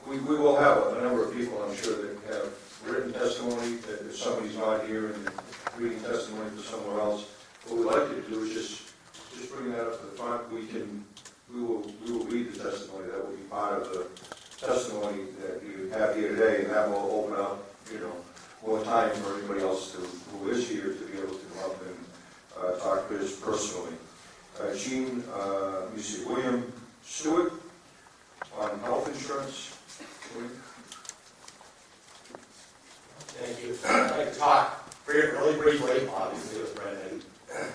E: we will have a number of people, I'm sure, that have written testimony, that if somebody's not here and reading testimony for somewhere else, what we'd like you to do is just bring that up to the front. We will read the testimony. That will be part of the testimony that you have here today, and that will open up, more time for anybody else who is here to be able to come up and talk to us personally. Gene, you see William Stewart on health insurance.
S: Thank you. I'd like to talk really briefly, obviously with Brendan,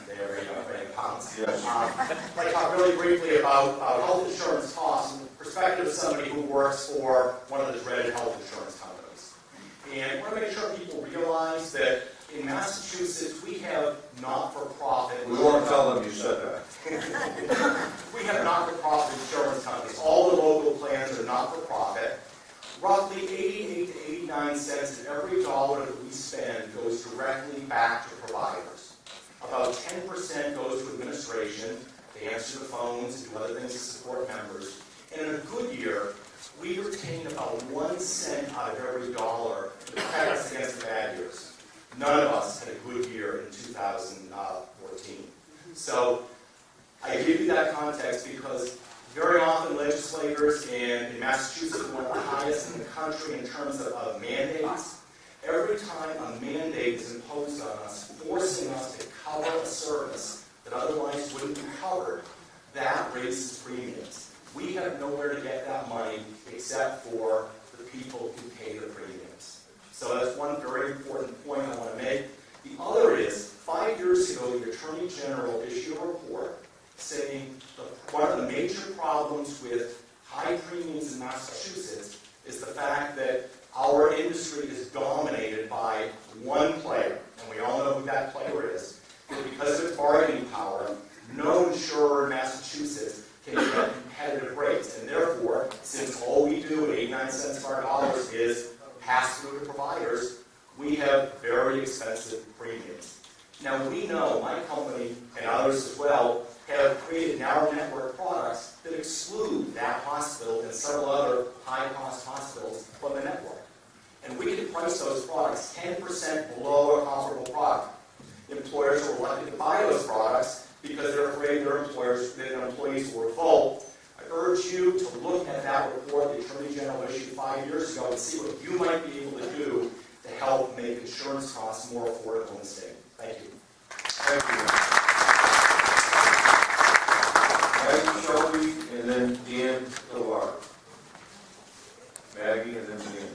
S: Brendan Collins.
E: Yes.
S: I'd like to talk really briefly about health insurance costs from the perspective of somebody who works for one of the dreaded health insurance companies. And I want to make sure people realize that in Massachusetts, we have not-for-profit...
E: We won't tell them you said that.
S: We have not-for-profit insurance companies. All the local plans are not-for-profit. Roughly 88 to 89 cents of every dollar that we spend goes directly back to providers. About 10% goes to administration. They answer the phones and do other things to support members. And in a good year, we retain about 1 cent out of every dollar to protect us against the bad years. None of us had a good year in 2014. So I give you that context because very often legislators in Massachusetts are one of the highest in the country in terms of mandates. Every time a mandate is imposed on us, forcing us to cover a service that otherwise wouldn't be covered, that raises premiums. We have nowhere to get that money except for the people who pay the premiums. So that's one very important point I want to make. The other is, 5 years ago, the Attorney General issued a report saying one of the major problems with high premiums in Massachusetts is the fact that our industry is dominated by one player, and we all know who that player is. And because of its bargaining power, no insurer in Massachusetts can get competitive rates. And therefore, since all we do at 89 cents of our dollars is pass through to providers, we have very expensive premiums. Now we know, my company and others as well, have created narrow network products that exclude that hospital and several other high-cost hospitals from the network. And we can price those products 10% below a comparable product. Employers are reluctant to buy those products because they're afraid their employees will revolt. I urge you to look at that report the Attorney General issued 5 years ago and see what you might be able to do to help make insurance costs more affordable in the state. Thank you.
E: Thank you. Maggie Shelby, and then Dan Villar. Maggie, and then Dan.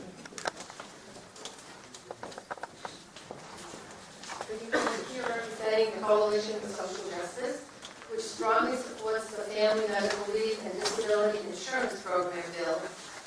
T: Good evening, here representing Coalition for Social Justice, which strongly supports the Family Medical Leave and Disability Insurance Program bill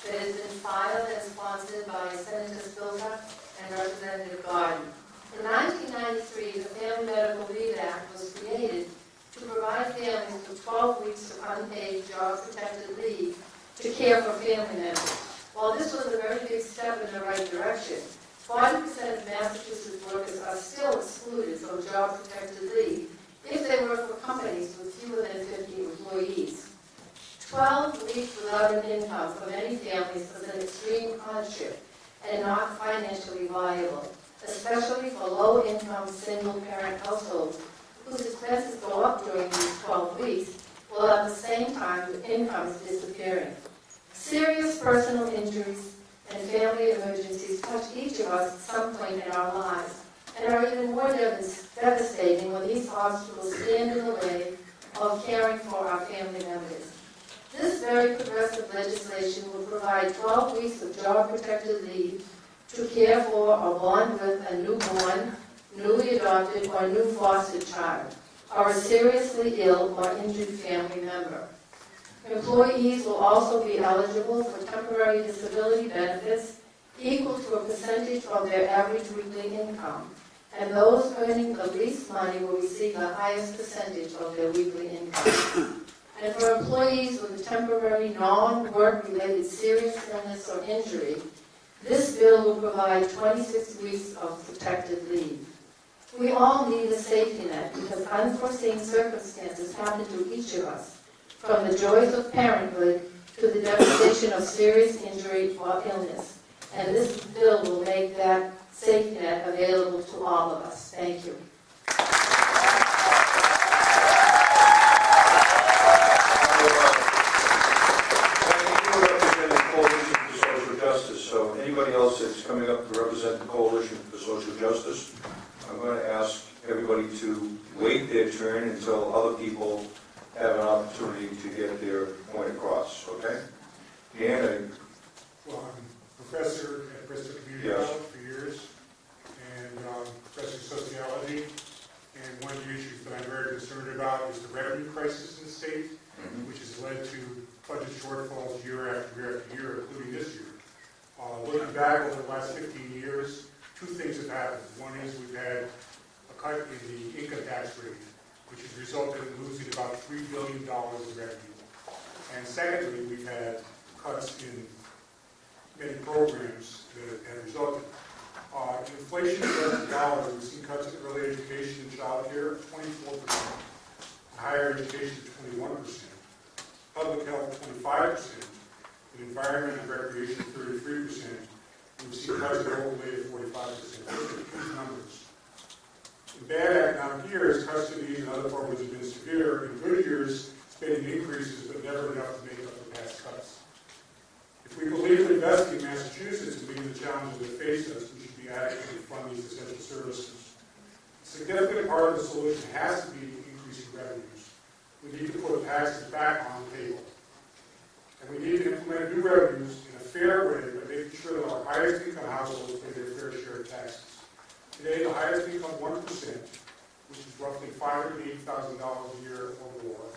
T: that has been filed and sponsored by Senator Spilka and Representative Gordon. In 1993, the Family Medical Leave Act was created to provide families with 12 weeks of unpaid job-protected leave to care for family members. While this was a very big step in the right direction, 40% of Massachusetts workers are still excluded from job-protected leave if they work for companies with fewer than 50 employees. 12 weeks without an income for many families is an extreme hardship and not financially viable, especially for low-income single-parent households whose expenses go up during these 12 weeks, while at the same time the income is disappearing. Serious personal injuries and family emergencies touch each of us at some point in our lives and are even more devastating when these obstacles stand in the way of caring for our family members. This very progressive legislation will provide 12 weeks of job-protected leave to care for or bond with a newborn, newly adopted, or new fostered child, or a seriously ill or injured family member. Employees will also be eligible for temporary disability benefits equal to a percentage of their average weekly income, and those earning the least money will receive the highest percentage of their weekly income. And for employees with a temporary non-work-related serious illness or injury, this bill will provide 26 weeks of protected leave. We all need a safety net because unforeseen circumstances happen to each of us, from the joys of parenthood to the devastation of serious injury or illness. And this bill will make that safety net available to all of us. Thank you.
E: So anybody else that's coming up to represent the Coalition for Social Justice, I'm going to ask everybody to wait their turn until other people have an opportunity to get their point across, okay? Dan?
U: Well, I'm a professor at Bristol Community College for years, and professor of sociology, and one of the issues that I'm very concerned about is the revenue crisis in the state, which has led to budget shortfalls year after year after year, including this year. Looking back over the last 15 years, two things have happened. One is we've had a cut in the income tax rate, which has resulted in losing about $3 billion in revenue. And secondly, we've had cuts in many programs that have resulted. Inflation against the dollar, we've seen cuts in early education and child care, 24%, higher education, 21%, public health, 25%, and environment and recreation, 33%. We've seen cuts in overlay of 45%. Those are huge numbers. In bad economic years, cuts to these and other programs have been severe. In good years, spending increases, but never enough to make up the past cuts. If we believe in investing in Massachusetts and meeting the challenges that face us, we should be adequately fund these essential services. A significant part of the solution has to be increasing revenues. We need to put taxes back on the table. And we need to implement new revenues in a fair way by making sure that our highest income households pay their fair share of taxes. Today, the highest income 1%, which is roughly $580,000 a year or more,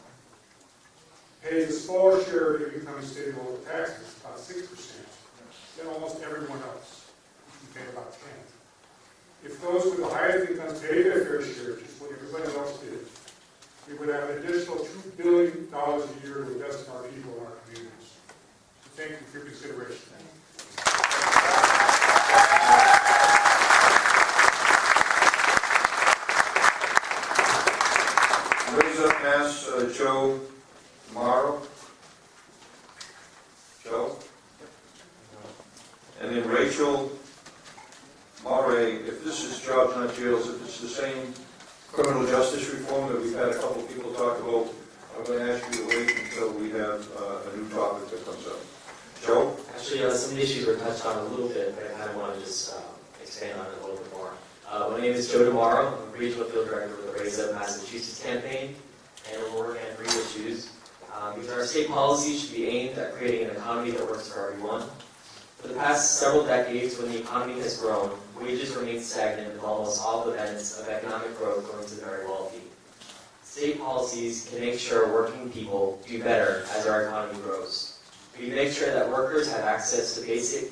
U: pays a smaller share of their income in state and local taxes, about 6%, than almost everyone else, which we pay about 10%. If those with the highest incomes paid their fair share, just what everybody else did, we would have an additional $2 billion a year to invest in our people and our communities. So thank you for your consideration.
E: Raise up Mass, Joe Morrow. Joe? And then Rachel Murray, if this is jobs, not jails, if it's the same criminal justice reform that we've had a couple of people talk about, I'm going to ask you to wait until we have a new topic that comes up. Joe?
R: Actually, some of the issues were touched on a little bit, but I kind of want to just expand on it a little bit more. My name is Joe DeMauro. I'm a regional field director with the Raise Up Massachusetts campaign, and we're working on 3 issues. Because our state policies should be aimed at creating an economy that works for everyone. For the past several decades, when the economy has grown, wages remain stagnant with almost all the benefits of economic growth going to the very wealthy. State policies can make sure working people do better as our economy grows. We make sure that workers have access to basic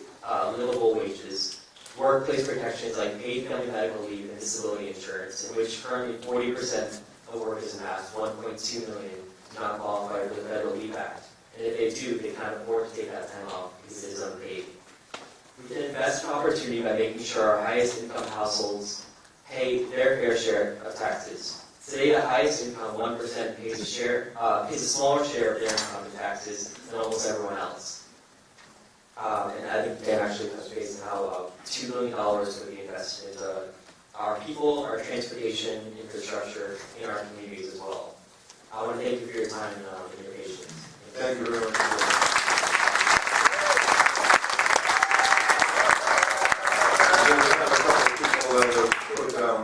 R: livable wages, workplace protections like paid family medical leave and disability insurance, in which currently 40% of workers amass 1.2 million do not qualify for the Federal Leave Act. And if they do, they can't afford to take that time off because it is unpaid. We can invest in opportunity by making sure our highest income households pay their fair share of taxes. Today, the highest income 1% pays a smaller share of their income in taxes than almost everyone else. And I think Dan actually touched base on how $2 billion would be invested into our people, our transportation, infrastructure, in our communities as well. I want to thank you for your time and your patience.
E: Thank you very much. Put down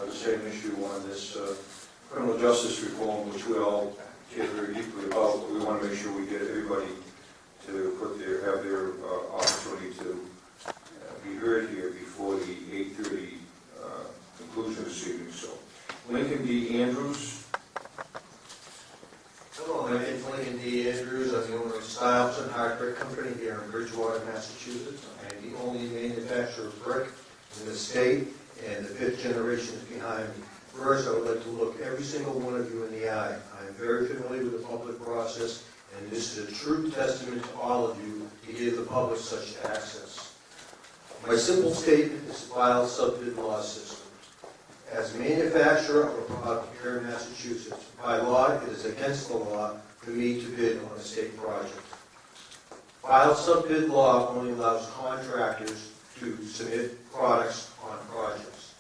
E: the same issue on this criminal justice reform, which we all care very deeply about, but we want to make sure we get everybody to have their opportunity to be heard here before the 8:30 conclusion this evening. So, Lincoln D. Andrews.
A: Hello, my name is Lincoln D. Andrews. I'm the owner of Stiles and Hard Brick Company here in Bridgewater, Massachusetts. I'm the only manufacturer of brick in the state, and the 5th generation is behind me. First, I would like to look every single one of you in the eye. I am very familiar with the public process, and this is a true testament to all of you to give the public such access. My simple statement is to file a sub-bid law system. As a manufacturer of a product here in Massachusetts, by law, it is against the law for me to bid on a state project. File sub-bid law only allows contractors to submit products on projects.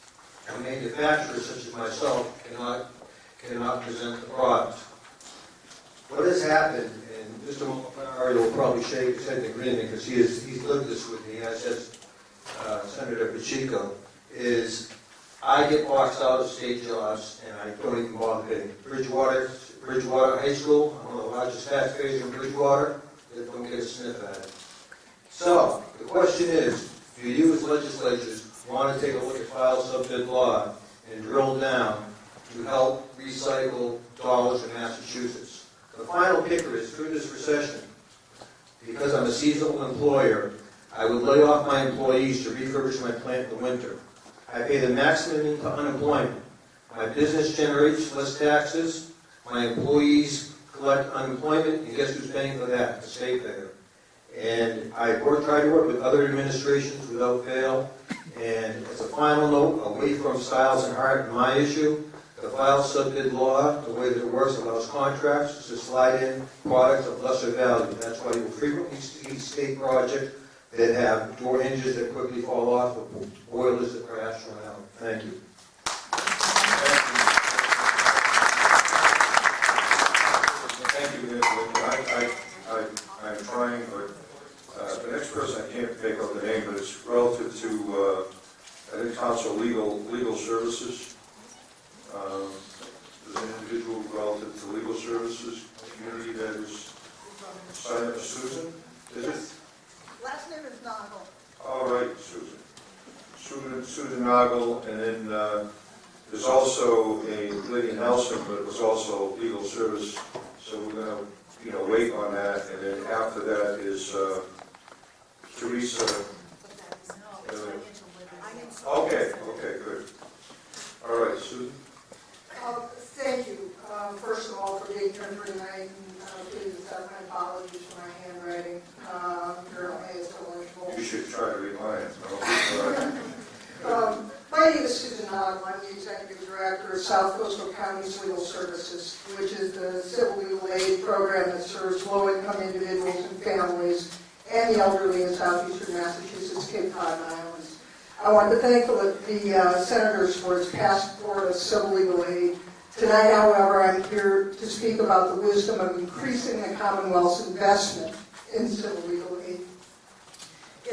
A: A manufacturer such as myself cannot present the product. What has happened, and Mr. Mario will probably shake his head in agreement because he's lived this with me, as has Senator Pacheco, is I get boxed out of state jobs and I don't even bother bidding. Bridgewater High School, one of the largest taxpayers in Bridgewater, they don't get a sniff at it. So, the question is, do you as legislatures want to take a look at file sub-bid law and drill down to help recycle dollars in Massachusetts? The final kicker is through this recession, because I'm a seasonal employer, I would lay off my employees to refurbish my plant in the winter. I pay the maximum into unemployment. My business generates less taxes. My employees collect unemployment, and guess who's paying for that? The state payer. And I try to work with other administrations without fail. And as a final note, away from Stiles and Hart and my issue, the file sub-bid law, the way that it works, allows contracts to slide in products of lesser value. That's why you'll frequently see state projects that have door hinges that quickly fall off, or boilers that crash around. Thank you.
E: Thank you, Lincoln. I'm trying, but the next person, I can't make out the name, but it's relative to, I think, Council Legal Services. There's an individual relative to legal services community that is signed up. Susan, is it?
V: Last name is Noggle.
E: All right, Susan Noggle, and then there's also a Lady Nelson, but it was also legal service. So we're going to, wait on that, and then after that is Teresa. Okay, good. All right, Susan.
V: Thank you, first of all, for being here tonight. Please accept my apologies for my handwriting. Apparently it's illegible.
E: You should try to read mine.
V: My name is Susan Noggle. I'm the Executive Director of South Coastal County's Legal Services, which is the civil legal aid program that serves low-income individuals and families and the elderly in southeastern Massachusetts, Cape Cod Islands. I want to thank the senators for its past support of civil legal aid. Tonight, however, I'm here to speak about the wisdom of increasing the Commonwealth's investment in civil legal aid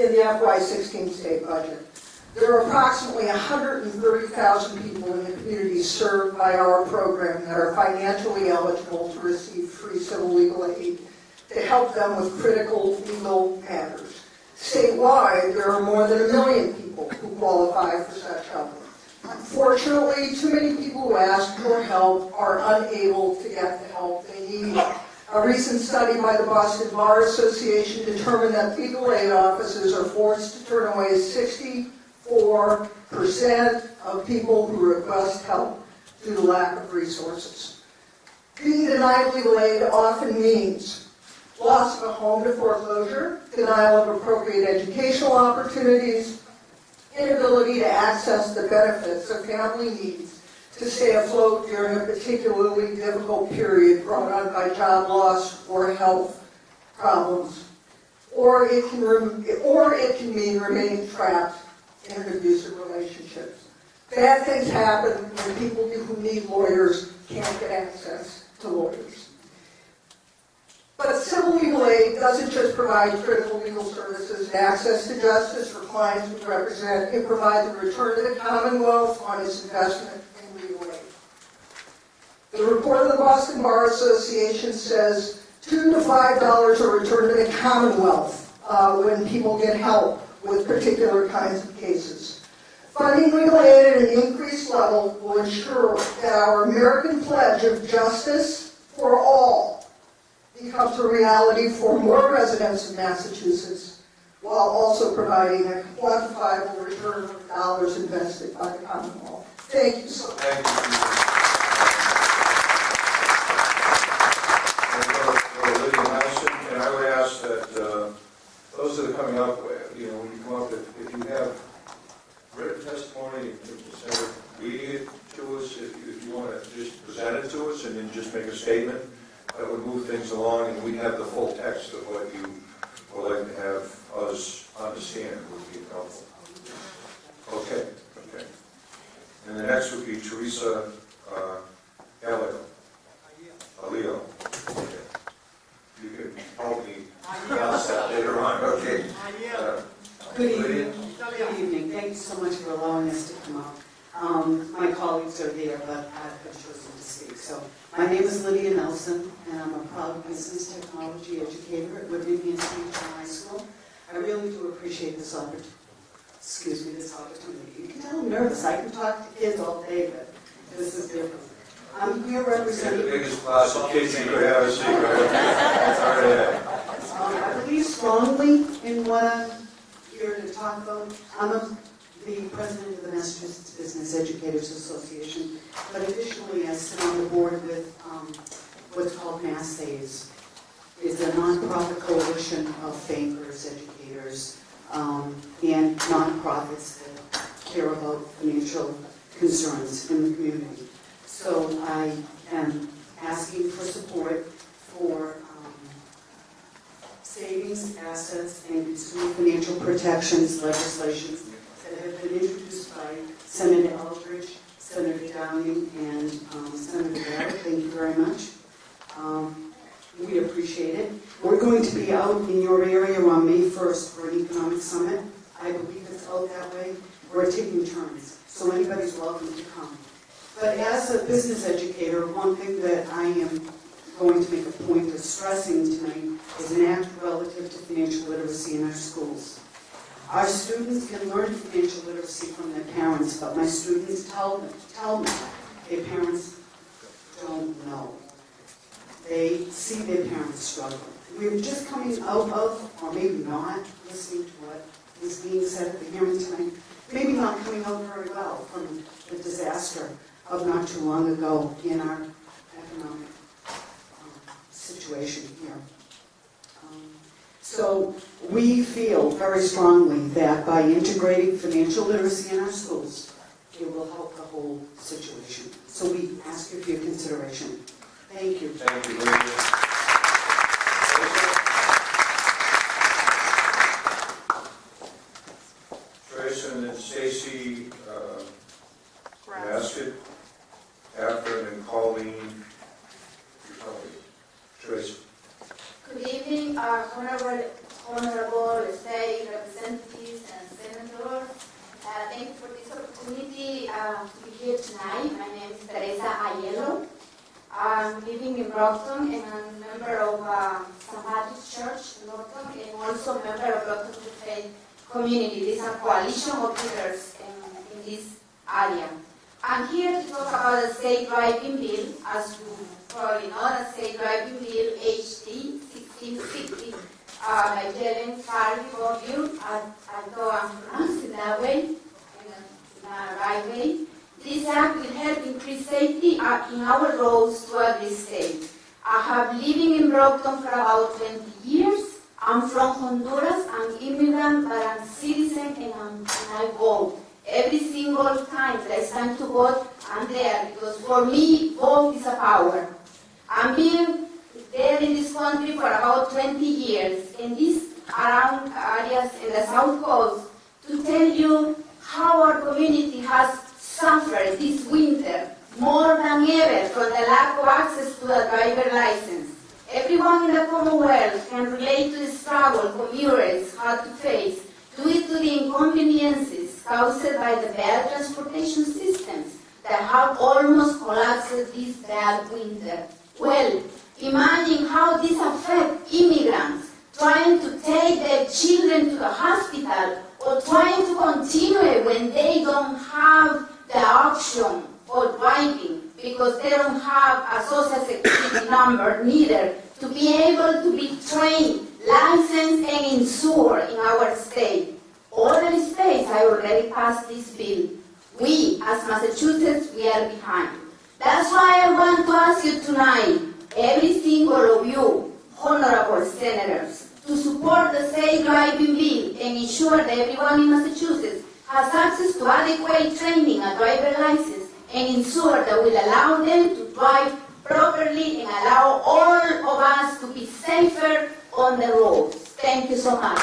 V: in the FY16 state budget. There are approximately 130,000 people in the communities served by our program that are financially eligible to receive free civil legal aid to help them with critical legal matters. Statewide, there are more than 1 million people who qualify for such help. Unfortunately, too many people who ask for help are unable to get the help they need. A recent study by the Boston Bar Association determined that legal aid offices are forced to turn away 64% of people who request help due to lack of resources. Being denied legal aid often means loss of a home to foreclosure, denial of appropriate educational opportunities, inability to access the benefits a family needs to stay afloat during a particularly difficult period brought on by job loss or health problems, or it can mean remaining trapped in an abusive relationship. Bad things happen when people who need lawyers can't get access to lawyers. But civil legal aid doesn't just provide critical legal services and access to justice for clients we represent. It provides a return to the Commonwealth on its investment in legal aid. The report of the Boston Bar Association says $2 to $5 are returned to the Commonwealth when people get help with particular kinds of cases. Funding legal aid at an increased level will ensure that our American pledge of justice for all becomes a reality for more residents of Massachusetts, while also providing a quantifiable return on dollars invested by the Commonwealth. Thank you so much.
E: Thank you. Lydia Nelson, and I would ask that those that are coming up, when you come up, if you have written testimony, instead of reading it to us, if you want to just present it to us and then just make a statement, that would move things along, and we have the full text of what you would like to have us understand would be helpful. Okay. And the next would be Teresa Alio. Okay. You can help me pronounce that later on. Okay.
B: Good evening. Thank you so much for allowing us to come up. My colleagues are here, but I've chosen to speak. So, my name is Lydia Nelson, and I'm a proud business technology educator at Whitney High School. I really do appreciate this opportunity. You can tell I'm nervous. I can talk to kids all day, but this is different. I'm here representing...
E: The biggest class of kids you could have a secret.
B: I believe strongly in what I'm here to talk about. I'm the president of the Massachusetts Business Educators Association, but additionally I sit on the board with what's called MassAIDs. It's a nonprofit coalition of bankers, educators, and nonprofits that care about financial concerns in the community. So I am asking for support for savings, assets, and consumer financial protections legislation that have been introduced by Senator Eldridge, Senator Downing, and Senator Barrett. Thank you very much. We appreciate it. We're going to be out in your area on May 1st for an economic summit. I believe it's out that way. We're taking turns, so anybody's welcome to come. But as a business educator, one thing that I am going to make a point of stressing tonight is an act relative to financial literacy in our schools. Our students can learn financial literacy from their parents, but my students tell me their parents don't know. They see their parents struggle. We're just coming out of, or maybe not, listening to what is being said at the hearing tonight, maybe not coming out very well from the disaster of not too long ago in our economic situation here. So we feel very strongly that by integrating financial literacy in our schools, it will help the whole situation. So we ask you for your consideration. Thank you.
E: Thank you, Lydia. Trace and then Stacy Basket, after, and then Colleen. Trace.
L: Good evening, honorable state representatives and senators. Thank you for this opportunity to be here tonight. My name is Teresa Aiello. I
C: I'm living in Brockton, and I'm a member of St. Patrick's Church in Brockton, and also a member of Brockton Faith Community. This is a coalition of leaders in this area. I'm here to talk about the state driving bill. As you probably know, the state driving bill HT 1660 by Jelen Farley of you. I know I'm pronouncing that way, in the right way. This act will help increase safety in our roads throughout this state. I have living in Brockton for about 20 years. I'm from Honduras. I'm immigrant, but I'm citizen, and I vote. Every single time that I stand to vote, I'm there, because for me, vote is a power. I've been there in this country for about 20 years, in these around areas in the South Coast, to tell you how our community has suffered this winter more than ever from the lack of access to a driver license. Everyone in the Commonwealth can relate to the struggle commuters had to face due to the inconveniences caused by the bad transportation systems that have almost collapsed this bad winter. Well, imagine how this affects immigrants trying to take their children to the hospital or trying to continue when they don't have the option for driving because they don't have a social security number neither to be able to be trained, licensed, and insured in our state. Other states have already passed this bill. We, as Massachusetts, we are behind. That's why I want to ask you tonight, every single of you, honorable senators, to support the state driving bill and ensure that everyone in Massachusetts has access to adequate training, a driver license, and ensure that will allow them to drive properly and allow all of us to be safer on the roads. Thank you so much.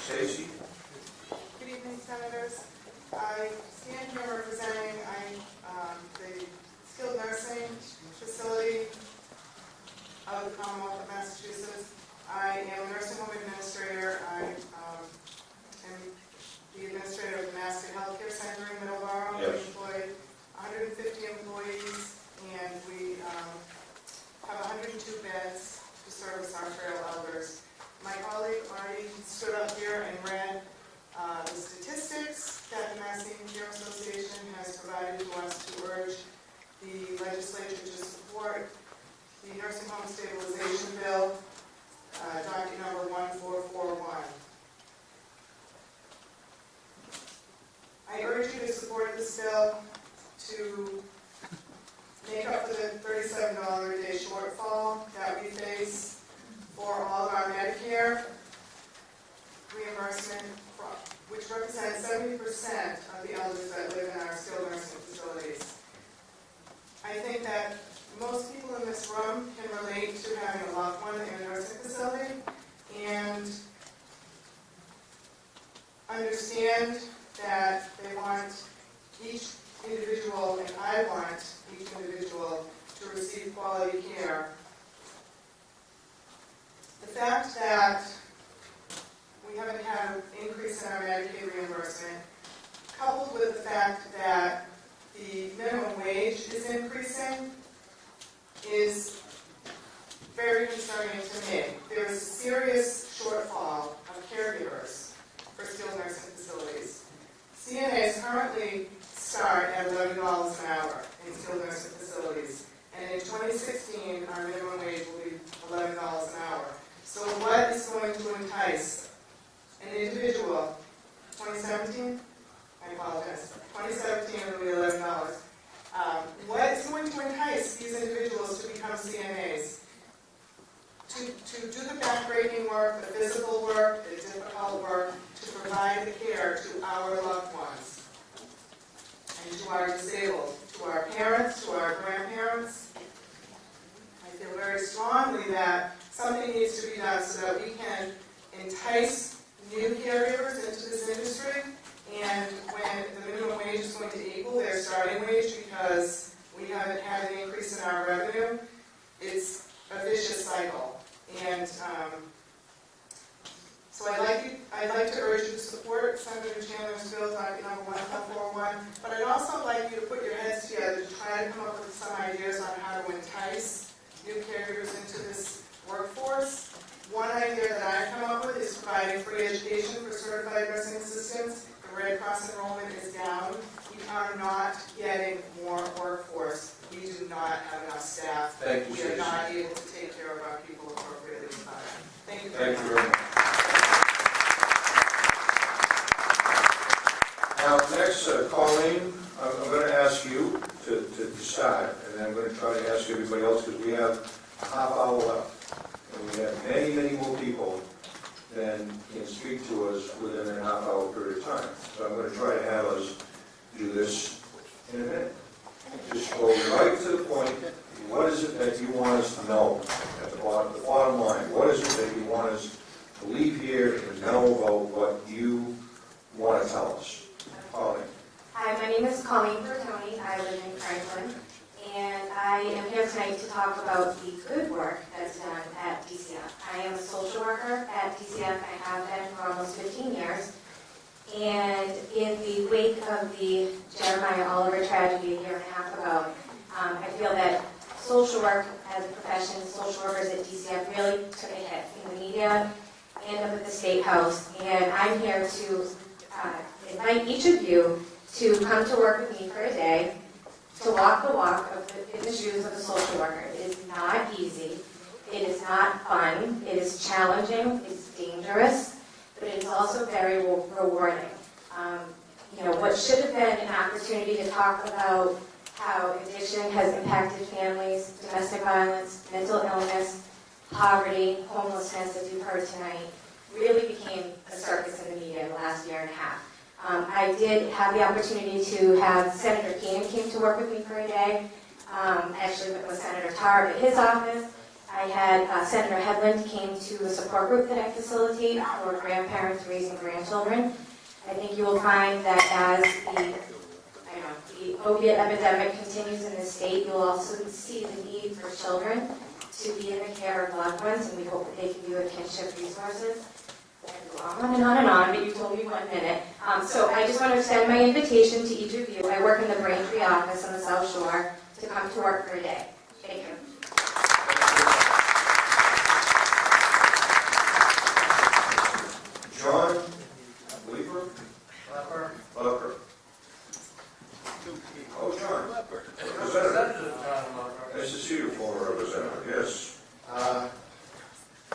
E: Stacy?
D: Good evening, Senators. I stand here representing the skilled nursing facility of the Commonwealth of Massachusetts. I am a nursing home administrator. I am the administrator of the Mass Healthcare Center in Middleborough.
E: Yes.
D: We employ 150 employees, and we have 102 beds to service our frail elders. My colleague already stood up here and read the statistics that the Mass Care Association has provided to us to urge the legislature to support the Nursing Home Stabilization Bill, docket number 1441. I urge you to support this bill to make up for the $37 a day shortfall that we face for all of our Medicare reimbursement, which represents 70% of the elders that live in our skilled nursing facilities. I think that most people in this room can relate to having a loved one in a nursing facility and understand that they want each individual, and I want each individual to receive quality care. The fact that we haven't had an increase in our Medicaid reimbursement, coupled with the fact that the minimum wage is increasing, is very concerning to me. There is a serious shortfall of caregivers for skilled nursing facilities. CNAs currently start at $11 an hour in skilled nursing facilities, and in 2016, our minimum wage will be $11 an hour. So what is going to entice an individual, 2017? I apologize. 2017 will be $11. What is going to entice these individuals to become CNAs? To do the backbreaking work, the physical work, the difficult work, to provide the care to our loved ones and to our disabled, to our parents, to our grandparents. I feel very strongly that something needs to be done so that we can entice new caregivers into this industry, and when the minimum wage is going to equal their starting wage because we haven't had an increase in our revenue, it's a vicious cycle. And so I'd like to urge you to support support Senator Chandler's bill, number 1441, but I'd also like you to put your heads together to try to come up with some ideas on how to entice new caregivers into this workforce. One idea that I've come up with is providing free education for certified nursing assistants. The Red Cross enrollment is down. We are not getting more workforce. We do not have enough staff.
E: Thank you,
D: We are not able to take care of our people appropriately. Thank you very much.
E: Now, next, Colleen, I'm going to ask you to start, and then I'm going to try to ask everybody else, because we have a half hour left. And we have many, many more people than can speak to us within a half-hour period of time. So I'm going to try to have us do this in a minute. Just go right to the point. What is it that you want us to know at the bottom line? What is it that you want us to leave here and know about what you want to tell us? Colleen.
C: Hi, my name is Colleen Bertoni. I live in Franklin, and I am here tonight to talk about the good work that's done at DCF. I am a social worker at DCF. I have been for almost 15 years. And in the wake of the Jeremiah Oliver tragedy a year and a half ago, I feel that social work as a profession, social workers at DCF really took a hit in the media and up at the State House. And I'm here to invite each of you to come to work with me for a day, to walk the walk in the shoes of a social worker. It is not easy. It is not fun. It is challenging. It's dangerous. But it's also very rewarding. What should have been an opportunity to talk about how addiction has impacted families, domestic violence, mental illness, poverty, homelessness, as you've heard tonight, really became a circus in the media in the last year and a half. I did have the opportunity to have Senator Keenan came to work with me for a day. Actually went with Senator Tarr at his office. I had Senator Headland came to a support group that I facilitate for grandparents raising grandchildren. I think you will find that as the opiate epidemic continues in the state, you'll also see the need for children to be in the care of loved ones, and we hope that they can do it kinship resources. I could go on and on and on, but you told me 1 minute. So I just want to extend my invitation to each of you. I work in the Braintree office on the South Shore to come to work for a day. Thank you.
E: John Leeper? Leper. Oh, John. Representative. Nice to see you, former representative. Yes.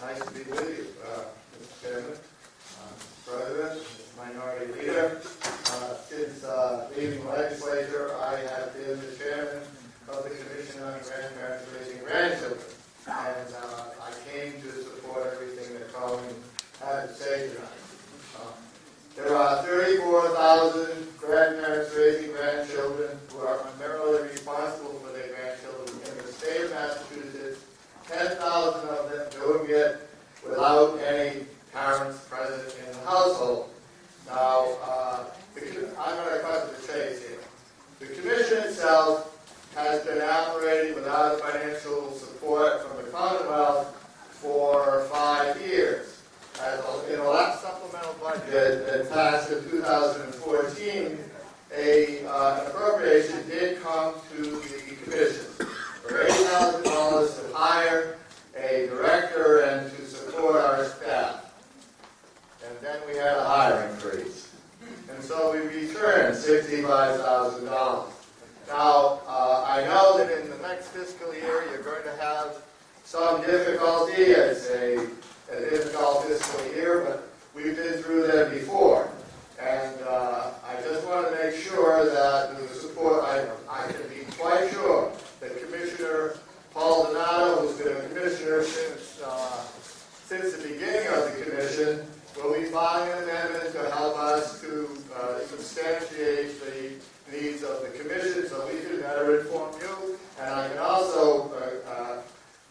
G: Nice to be with you, Mr. Chairman, President, Minority Leader. Since leaving the legislature, I have been the chairman of the Commission on Grandparents Raising Grandchildren. And I came to support everything that Colleen had to say tonight. There are 34,000 grandparents raising grandchildren who are primarily responsible for their grandchildren in the state of Massachusetts. 10,000 of them doing it without any parents present in the household. Now, I'm going to cut to the chase here. The Commission itself has been operating without financial support from the Commonwealth for 5 years. In the last supplemental budget that passed in 2014, an appropriation did come to the Commission for $8,000 to hire a director and to support our staff. And then we had a hiring freeze. And so we returned $65,000. Now, I know that in the next fiscal year you're going to have some difficulty. It's a difficult fiscal year, but we've been through that before. And I just want to make sure that the support, I can be quite sure that Commissioner Paul Donato, who's been a commissioner since the beginning of the commission, will be filing an amendment to help us to substantiate the needs of the commission so we can better inform you. And I can also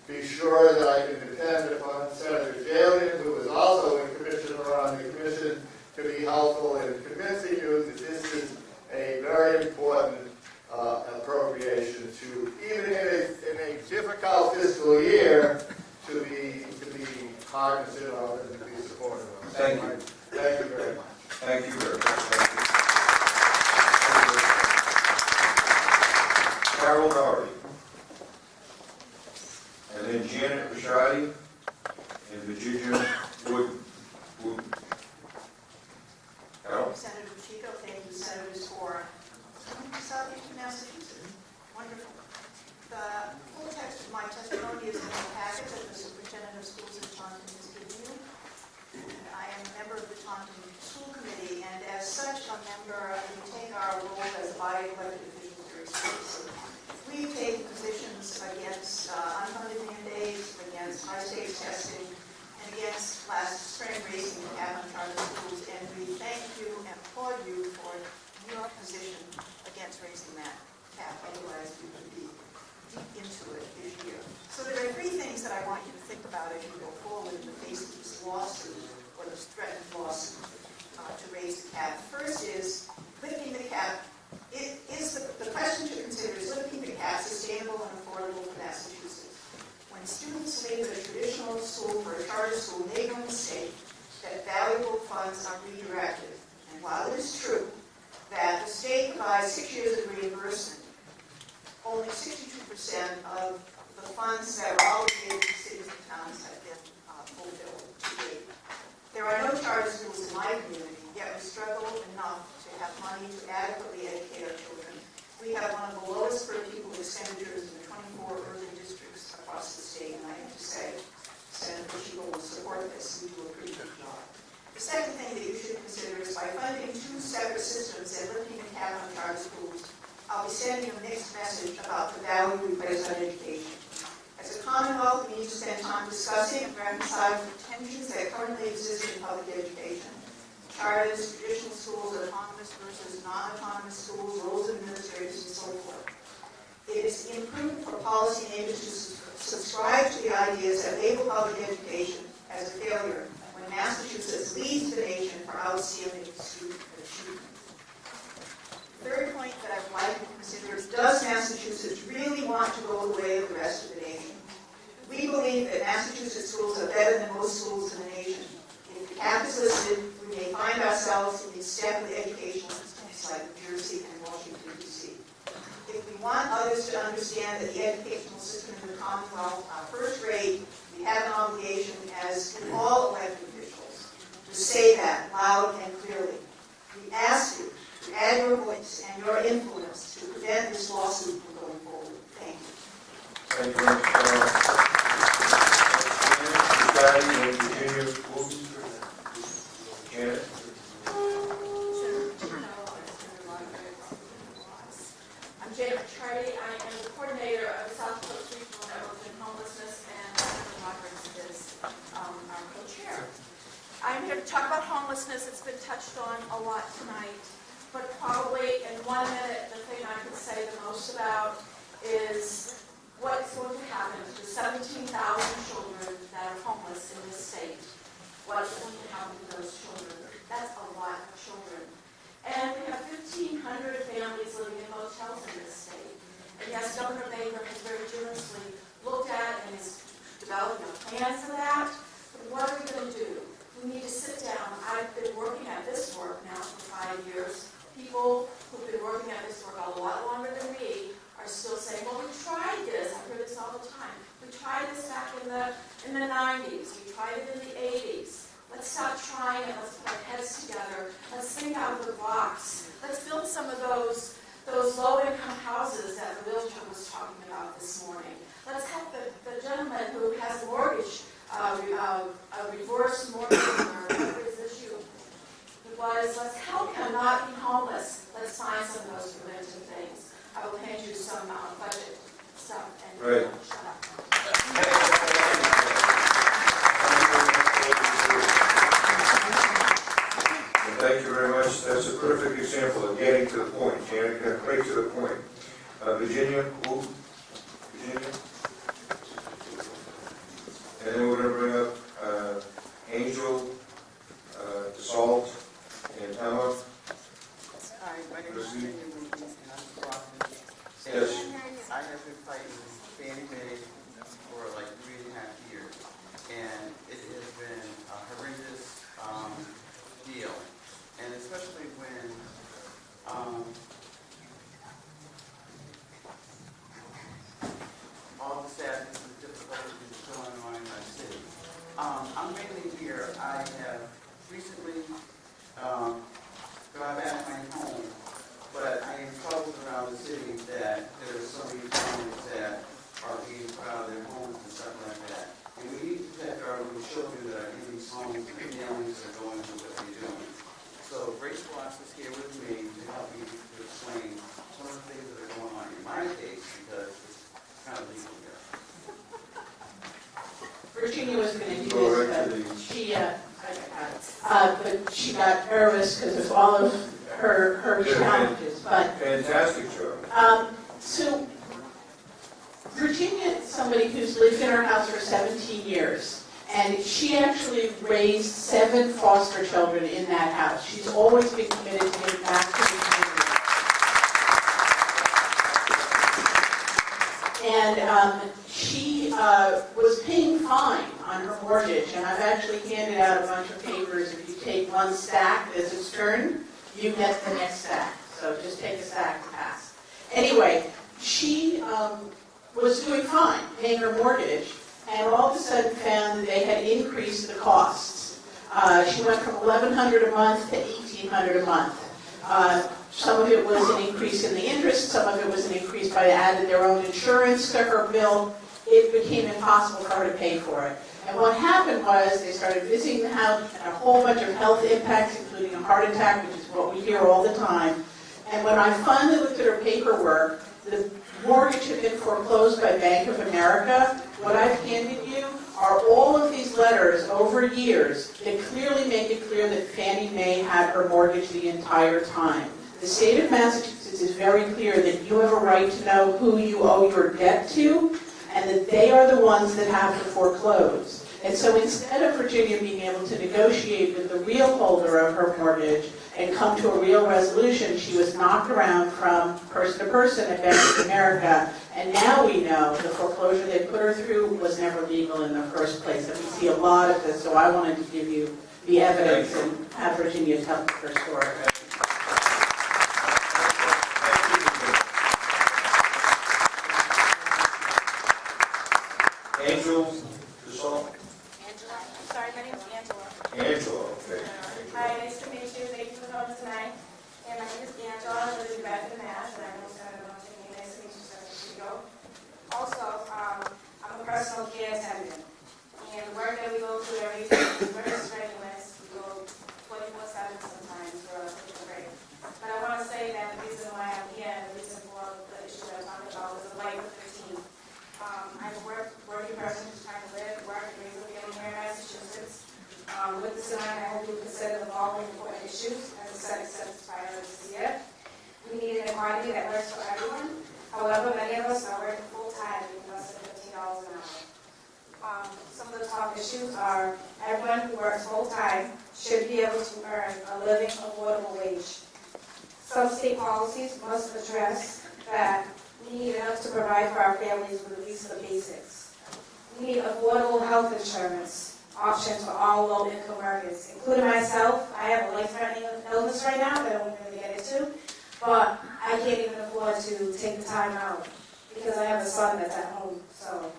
G: be sure that I can depend upon Senator Jalian, who is also a commissioner on the commission, to be helpful in convincing you that this is a very important appropriation to, even in a difficult fiscal year, to be cognizant of and to be supportive of.
E: Thank you.
G: Thank you very much.
E: Thank you very much. Thank you. Carol Doherty. And then Janet Rashadi and Virginia Wood. Carol?
H: Senator Pacheco, thank you, Senators, for coming to Southeastern Massachusetts. Wonderful. The full text of my testimony is in the packet that the Superintendent of Schools in Taunton has given you. And I am a member of the Taunton School Committee, and as such, a member, we take our role as body elected officials very seriously. We've taken positions against unfunded mandates, against high-stakes testing, and against last spring raising the cap on charter schools, and we thank you and applaud you for your position against raising that cap. Otherwise, we would be deep into it this year. So there are three things that I want you to think about as you go forward in the face of this lawsuit, or this threatened lawsuit, to raise the cap. First is lifting the cap. The question to consider is lifting the cap sustainable and affordable for Massachusetts. When students leave a traditional school for a charter school, make no mistake that valuable funds are redirected. And while it is true that the state provides 6 years of reimbursement, only 62% of the funds that were obligated to cities and towns have been fulfilled to date. There are no charter schools in my community, yet we struggle enough to have money to adequately educate our children. We have one of the lowest per pupil expenditures in the 24 urban districts across the state, and I have to say, Senator Pacheco will support this. We do a pretty good job. The second thing that you should consider is by funding two separate systems and lifting the cap on charter schools, I'll be sending a mixed message about the value we place on education. As a Commonwealth, we need to spend time discussing and reconciling the tensions that currently exist in public education. Charters, traditional schools, autonomous versus non-autonomous schools, roles of administrators, and so forth. It is imprudent for policymakers to subscribe to the ideas that label public education as a failure when Massachusetts leads the nation for outstanding student achievement. The third point that I would like you to consider is, does Massachusetts really want to go the way of the rest of the nation? We believe that Massachusetts schools are better than most schools in the nation. If the cap is listed, we may find ourselves in step with educational systems like New Jersey and Washington, D.C. If we want others to understand that the educational system in the Commonwealth are first rate, we have an obligation as all elected officials to say that loud and clearly. We ask you to add your voice and your influence to prevent this lawsuit from going forward. Thank you.
E: Thank you very much, Carol. Janet.
M: I'm Janet Chardy. I am the coordinator of the South Coast Regional Network in Homelessness, and Senator Roberts is our co-chair. I'm here to talk about homelessness. It's been touched on a lot tonight, but probably in 1 minute, the thing I could say the most about is what's going to happen to the 17,000 children that are homeless in this state. What's going to happen to those children? That's a lot of children. And we have 1,500 families living in hotels in this state. And yes, Governor Baker has very generously looked at and is developing a plan for that. But what are we going to do? We need to sit down. I've been working at this work now for 5 years. People who've been working at this work a lot longer than me are still saying, well, we tried this. I hear this all the time. We tried this back in the 90s. We tried it in the 80s. Let's stop trying it. Let's put our heads together. Let's think out of the box. Let's build some of those low-income houses that the realtor was talking about this morning. Let's help the gentleman who has a mortgage, a reverse mortgage or whatever his issue was. Let's help him not be homeless. Let's find some of those preventive things. I will hand you some budget stuff and
E: Right.
M: Shut up.
E: Thank you very much. That's a perfect example of getting to the point. Janet got right to the point. Virginia, who? Virginia? And then we're going to bring up Angel, DeSalt, and Tama.
I: Hi, my name is Virginia Williams, and I'm from Rockland.
E: Yes.
I: I have been fighting Fannie Mae for like 3.5 years, and it has been a horrendous deal. And Commonwealth is here with me to help me to explain some of the things that are going on in my case because it's kind of legal here.
P: Virginia was going to do this, but she got nervous because of all of her challenges. But
E: Fantastic job.
P: so Virginia is somebody who's lived in her house for 17 years, and she actually raised 7 foster children in that house. She's always been committed to giving back to the community. And she was paying fine on her mortgage, and I've actually handed out a bunch of papers. If you take one stack as its turn, you get the next stack. So just take a stack to pass. Anyway, she was doing fine, paying her mortgage, and all of a sudden found that they had increased the costs. She went from $1,100 a month to $1,800 a month. Some of it was an increase in the interest, some of it was an increase by adding their own insurance to her bill. It became impossible for her to pay for it. And what happened was they started visiting the house, and a whole bunch of health impacts, including a heart attack, which is what we hear all the time. And when I finally looked at her paperwork, the mortgage had been foreclosed by Bank of America. What I've handed you are all of these letters over years that clearly make it clear that Fannie Mae had her mortgage the entire time. The state of Massachusetts is very clear that you have a right to know who you owe your debt to, and that they are the ones that have to foreclose. And so instead of Virginia being able to negotiate with the real holder of her mortgage and come to a real resolution, she was knocked around from person to person at Bank of America. And now we know the foreclosure they put her through was never legal in the first place. And we see a lot of this, so I wanted to give you the evidence and have Virginia tell her story.
E: Angel DeSalle?
J: Angela. Sorry, my name is Angela.
E: Angela, okay.
J: Hi, nice to meet you. Thank you for coming tonight. And my name is Angela. I live in Bradford, Mass. And I know Senator Montague. Nice to meet you, Senator Chico. Also, I'm a personal care attendant. And the work that we go through every day is very strenuous. We go 24/7 sometimes for a break. But I want to say that the reason why I'm here and the reason for the issue that I'm talking about is the light of 15. I'm a working person who's trying to live, work, and raise a family here in Massachusetts. With this tonight, I hope you consider the following important issues as a set of priorities this year. We need an equality that works for everyone. However, many of us are working full-time making less than $15 an hour. Some of the top issues are everyone who works full-time should be able to earn a living, affordable wage. Some state policies must address that we need enough to provide for our families with at least the basics. We need affordable health insurance options for all low-income workers, including myself. I have a life-threatening illness right now that I won't really get into, but I can't even afford to take the time out because I have a son that's at home. So,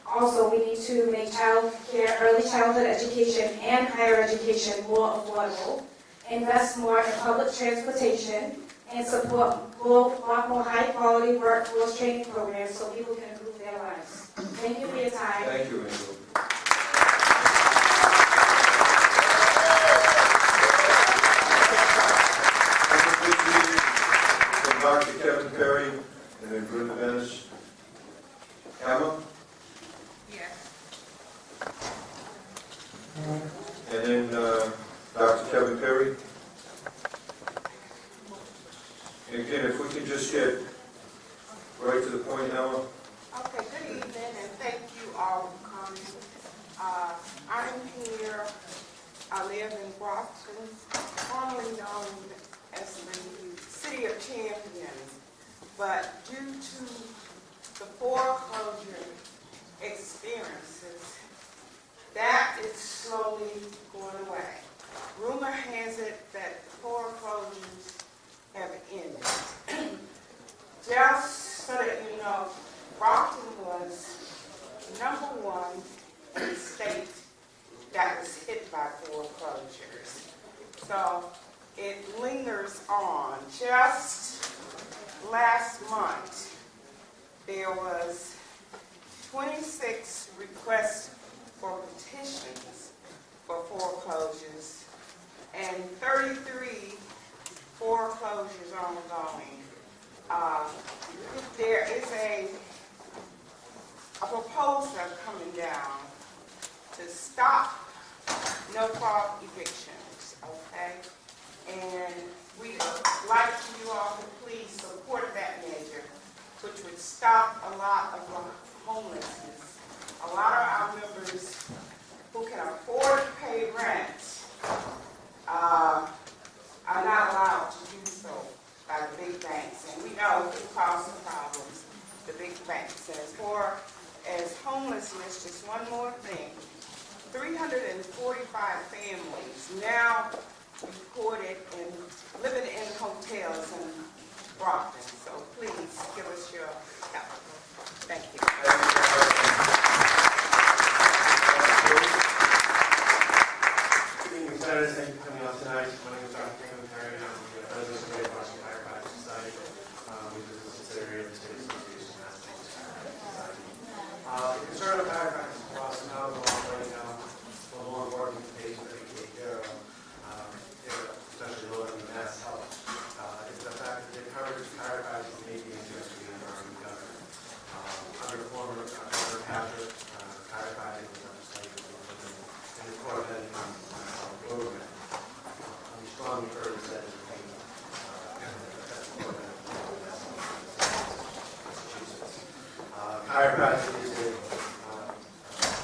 J: also, we need to make child care, early childhood education, and higher education more affordable, invest more in public transportation, and support a lot more high-quality workforce training programs so people can improve their lives. Thank you for your time.
E: Thank you, Angel. Dr. Kevin Perry, and then Brenda Venice. Emma?
J: Here.
E: And then Dr. Kevin Perry. And again, if we can just get right to the point, Emma.
K: Okay, good evening, and thank you all for coming. I'm here, I live in Brockton, formerly known as the City of Champions, but due to the foreclosure experiences, that is slowly going away. Rumor has it that the foreclosures have ended. Just so that you know, Brockton was #1 in the state that was hit by foreclosures. So it lingers on. Just last month, there was 26 requests for petitions for foreclosures, and 33 closures ongoing. There is a proposal coming down to stop no-fault evictions, okay? And we would like you all to please support that measure, which would stop a lot of homelessness. A lot of our members who can afford to pay rent are not allowed to do so by the big banks. And we know it causes problems, the big banks. And as far as homelessness, just one more thing. 345 families now reported in living in hotels in Brockton. So please give us your help. Thank you.
F: Good evening, Senators. Thank you for coming out tonight. My name is Dr. Kevin Perry, and I'm the president of the Greater Boston Firefighting Society, which is a subsidiary of the State Association of Massachusetts Firefighting Society. The concern of firefighters across the Commonwealth right now, for the more important patients that we take care of, especially low in mass health, is the fact that the coverage of firefighters may be interested in our own government. Under former Governor Patrick, firefighting was legislated in the core of that program. We strongly urge that it be chiropractic is a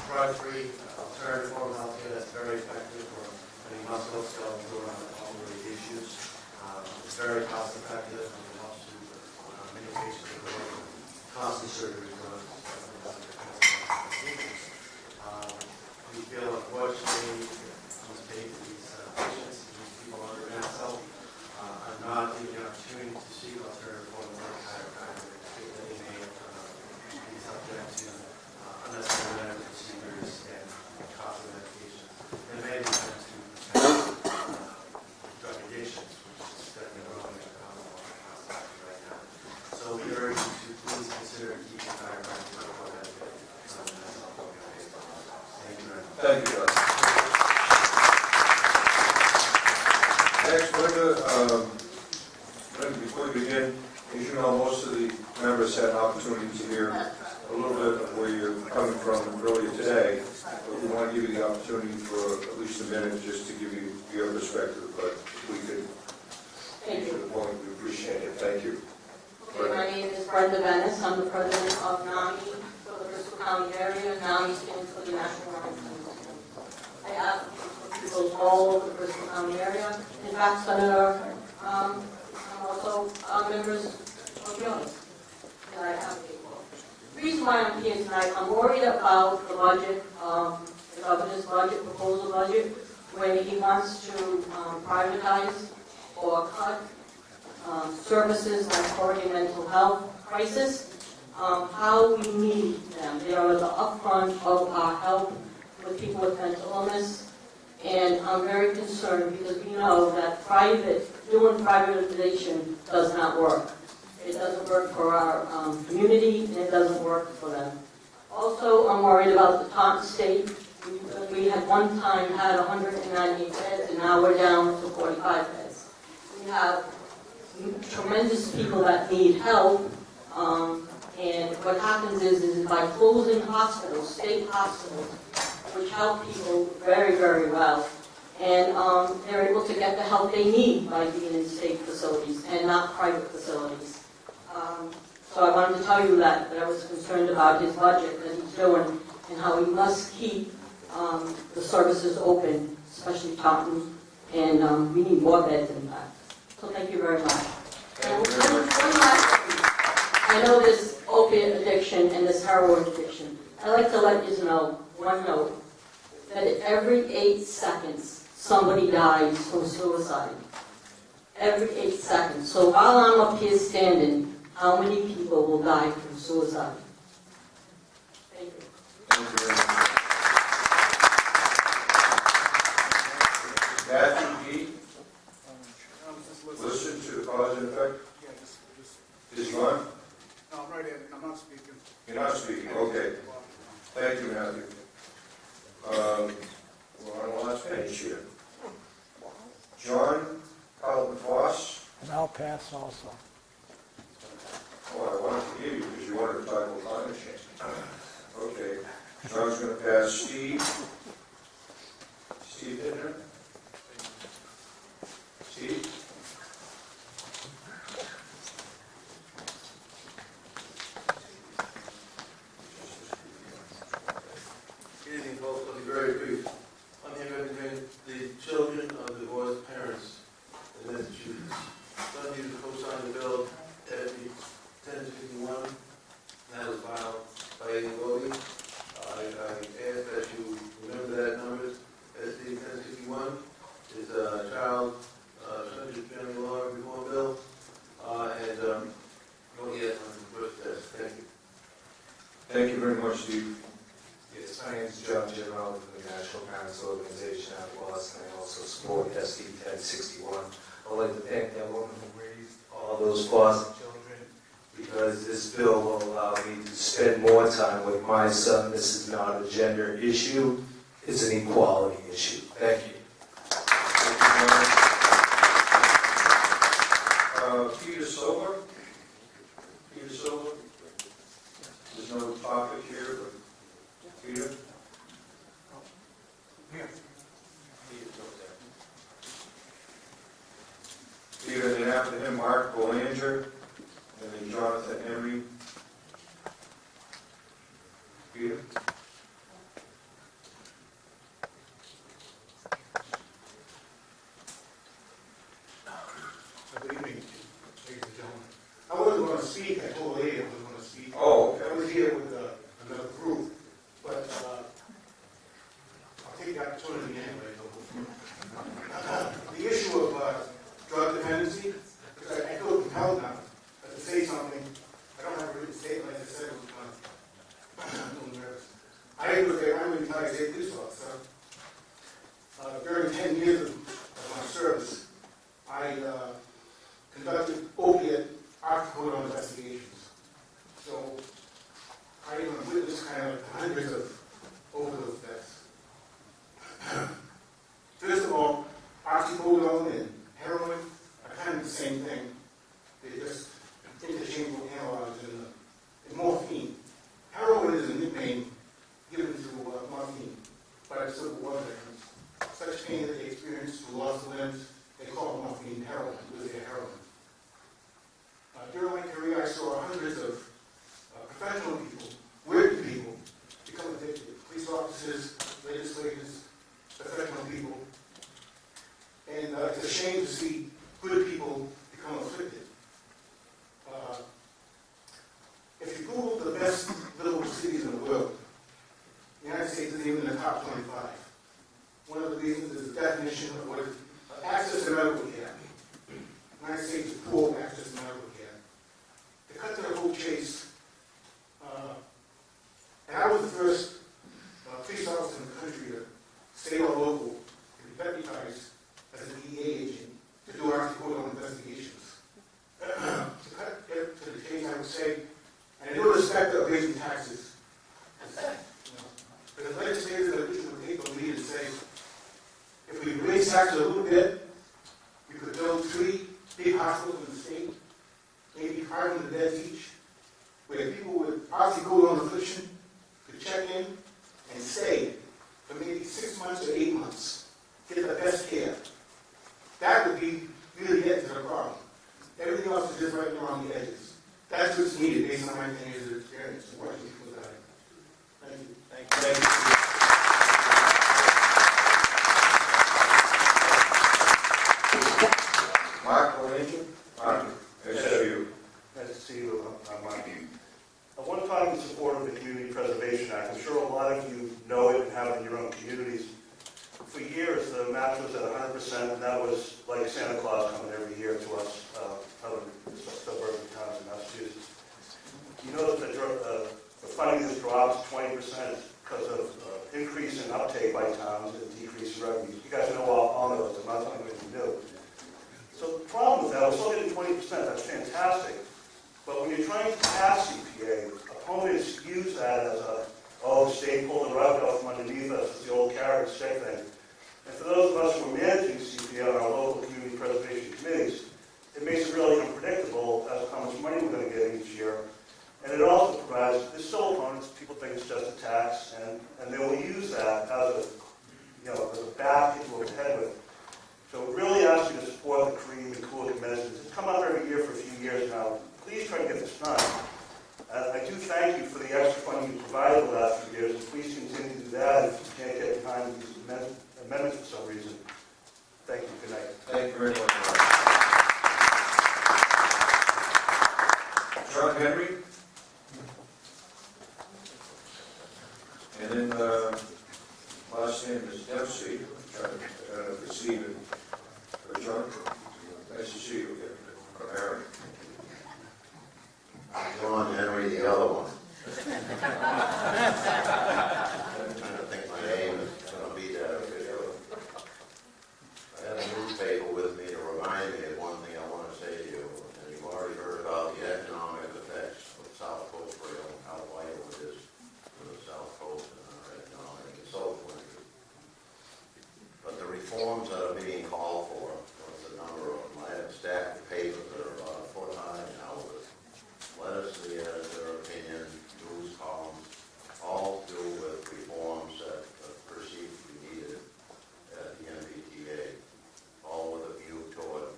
F: drug-free alternative form of healthcare that's very effective for many musculoskeletal and pulmonary issues. It's very cost-effective and it helps to many patients who go to costly surgery drugs. We feel, unfortunately, these patients, these people under mass health, are not given the opportunity to seek alternative forms of chiropractic. They may be subject to unnecessary medical procedures and costly medications. They may be sent to drug addictions, which is definitely growing in the Commonwealth right now. So we urge you to please consider keeping chiropractic on the benefit. Thank you very much.
E: Thank you, Doug. Next, Linda, before we begin, as you know, most of the members had an opportunity to hear a little bit of where you're coming from earlier today, but we want to give you the opportunity for at least a minute just to give you your perspective, but we could get to the point, we appreciate it. Thank you.
N: Okay, my name is Brenda Venice. I'm the president of NAMI for the Bristol County area. NAMI stands for the National Rhinestones. I have people all over the Bristol County area. In fact, Senator, I'm also members of yours that I have people. The reason why I'm here tonight, I'm worried about the budget, the governor's budget, proposal budget, where he wants to privatize or cut services like supporting mental health crisis, how we need them. They are the upfront of our help with people with mental illness, and I'm very concerned because we know that doing privatization does not work. It doesn't work for our community, and it doesn't work for them. Also, I'm worried about the Taunton State. We had one time had 198 beds, and now we're down to 45 beds. We have tremendous people that need help, and what happens is by closing hospitals, state hospitals, which help people very, very well, and they're able to get the help they need by being in state facilities and not private facilities. So I wanted to tell you that I was concerned about his budget that he's doing and how he must keep the services open, especially Taunton, and we need more beds in fact. So thank you very much. And one last thing. I know this opiate addiction and this heroin addiction. I'd like to let you know, one note, that every 8 seconds somebody dies from suicide. Every 8 seconds. So while I'm up here standing, how many people will die from suicide? Thank you.
E: Thank you very much. Matthew G. Listen to the cause and effect. Is he on?
W: No, I'm right in. I'm not speaking.
E: You're not speaking. Okay. Thank you, Matthew. We're on the last page here. John Carlton-Foss.
X: And I'll
O: pass also.
E: Oh, I wanted to hear you because you wanted to talk about climate change. Okay, John's going to pass Steve. Steve Hittner. Steve.
Q: Good evening, folks. I'll be very brief. I'm here representing the children of divorced parents in Massachusetts. Some of you co-signed the bill SB 1051. That was filed by Amy Goldie. I ask that you remember that number. SB 1061 is a child family law reform bill. And vote yes on the first test. Thank you.
E: Thank you very much, Steve.
S: Yes, my name is John General from the National Parents Organization out of Boston. I also support SB 1061. I'd like to thank that woman who raised all those foster children because this bill will allow me to spend more time with my son. This is not a gender issue. It's an equality issue. Thank you.
E: Peter Silver. Peter Silver. There's no topic here, but Peter. Peter, then after him, Mark Belanger, and then Jonathan Henry. Peter.
U: Good evening, ladies and gentlemen. I wasn't going to speak. I told the lady I wasn't going to speak.
E: Oh, okay.
U: I was here with another group, but I'll take the opportunity anyway. The issue of drug dependency, because I feel compelled now to say something. I don't have a written statement, like I said, I'm a little nervous. I'm a retired state police officer. During 10 years of my service, I conducted opiate oxycodone investigations. So I even witnessed kind of hundreds of overdose deaths. First of all, oxycodone and heroin are kind of the same thing. They're just interchangeable analogs in morphine. Heroin is a nickname given to morphine by the Civil War veterans. Such pain that they experience through loss of limbs, they call morphine heroin because they're heroin. During my career, I saw hundreds of professional people, working people, become addicted. Police officers, legislators, professional people. And it's a shame to see good people become afflicted. If you Google the best little cities in the world, the United States isn't even in the top 25. One of the reasons is the definition of what is access to medical care. The United States is poor with access to medical care. To cut to the whole chase, and I was the first police officer in the country, to state or local, to be deputized as an DEA agent to do oxycodone investigations. To cut to the chase, I would say, and in no respect of raising taxes, but the legislators that would take the lead and say, if we raise taxes a little bit, we could build 3 big hospitals in the state, maybe 500 beds each, where people with oxycodone affliction could check in and stay for maybe 6 months or 8 months, get the best care. That would be really getting to the problem. Everything else is just right around the edges. That's what's needed based on my 10 years of experience in watching people die. Thank you. Thank you.
E: Mark Belanger. Mark, nice to see you.
X: Nice to see you. I'm Mike. At one time in support of the Community Preservation Act, I'm sure a lot of you know it and have it in your own communities. For years, the match was at 100%, and that was like Santa Claus coming every year to us, other suburban towns in Massachusetts. You know that the funding has dropped 20% because of increase in uptake by towns and decrease in revenues. You guys know all those. I'm not telling you anything new. So the problem with that, we're still getting 20%. That's fantastic. But when you're trying to pass CPA, opponents use that as state pulled the rug out from underneath us. It's the old carrot and stick thing. And for those of us who are managing CPA on our local community preservation committees, it makes it really
E: you very much. John Henry. And then last name is Dempsey. I don't know if it's Stephen or John. Nice to see you again. From Aaron.
A: John Henry, the other one. I'm trying to think my name is going to be that. I have a newspaper with me to remind me of one thing I want to say to you. And you've already heard about the economic effects of South Coast Rail and how vital it is for the South Coast and our economic and social interest. But the reforms that are being called for, there's a number of them. I have a stack of papers that are about a foot high now with letters to the editor, opinion, news columns, all to do with reforms that are perceived to be needed at the MBTA, all with a view toward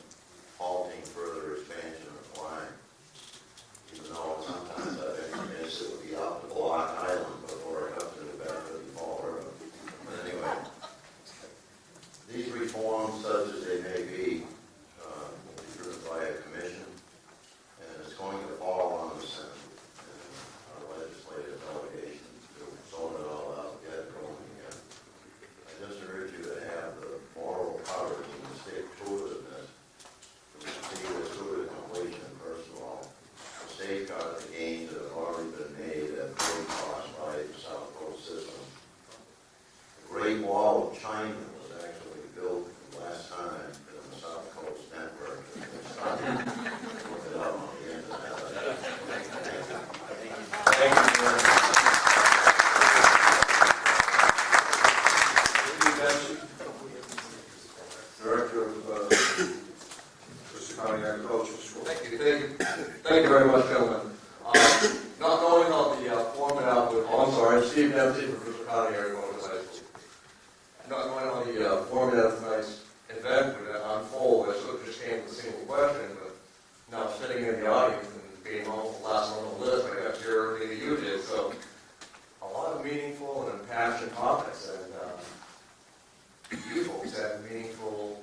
A: halting further expansion of the line. Even though sometimes I've been convinced it would be out to Block Island before it got to the Bedford and Fall River. But anyway, these reforms, such as they may be, will be driven by a commission, and it's going to fall on the Senate and our legislative delegation to sort it all out, get it going again. I just urge you to have the moral courage and the stick-to-itiveness to see this through to completion, first of all, to safeguard the gains that have already been made at no cost by the South Coast system. The Great Wall of China was actually built last time in the South Coast network. Look it up on the internet.
E: Thank you very much. Dempsey, Director of Bristol County Agricultural School.
O: Thank you very much, gentlemen. Not knowing how the format would, I'm sorry, Steve Dempsey from Bristol County Agricultural High School. Not knowing how the format of tonight's event would unfold, I sort of just came with a single question, but now sitting in the audience and being almost the last one on the list, I got to hear everything that you did. So a lot of meaningful and impassioned topics, and you folks had meaningful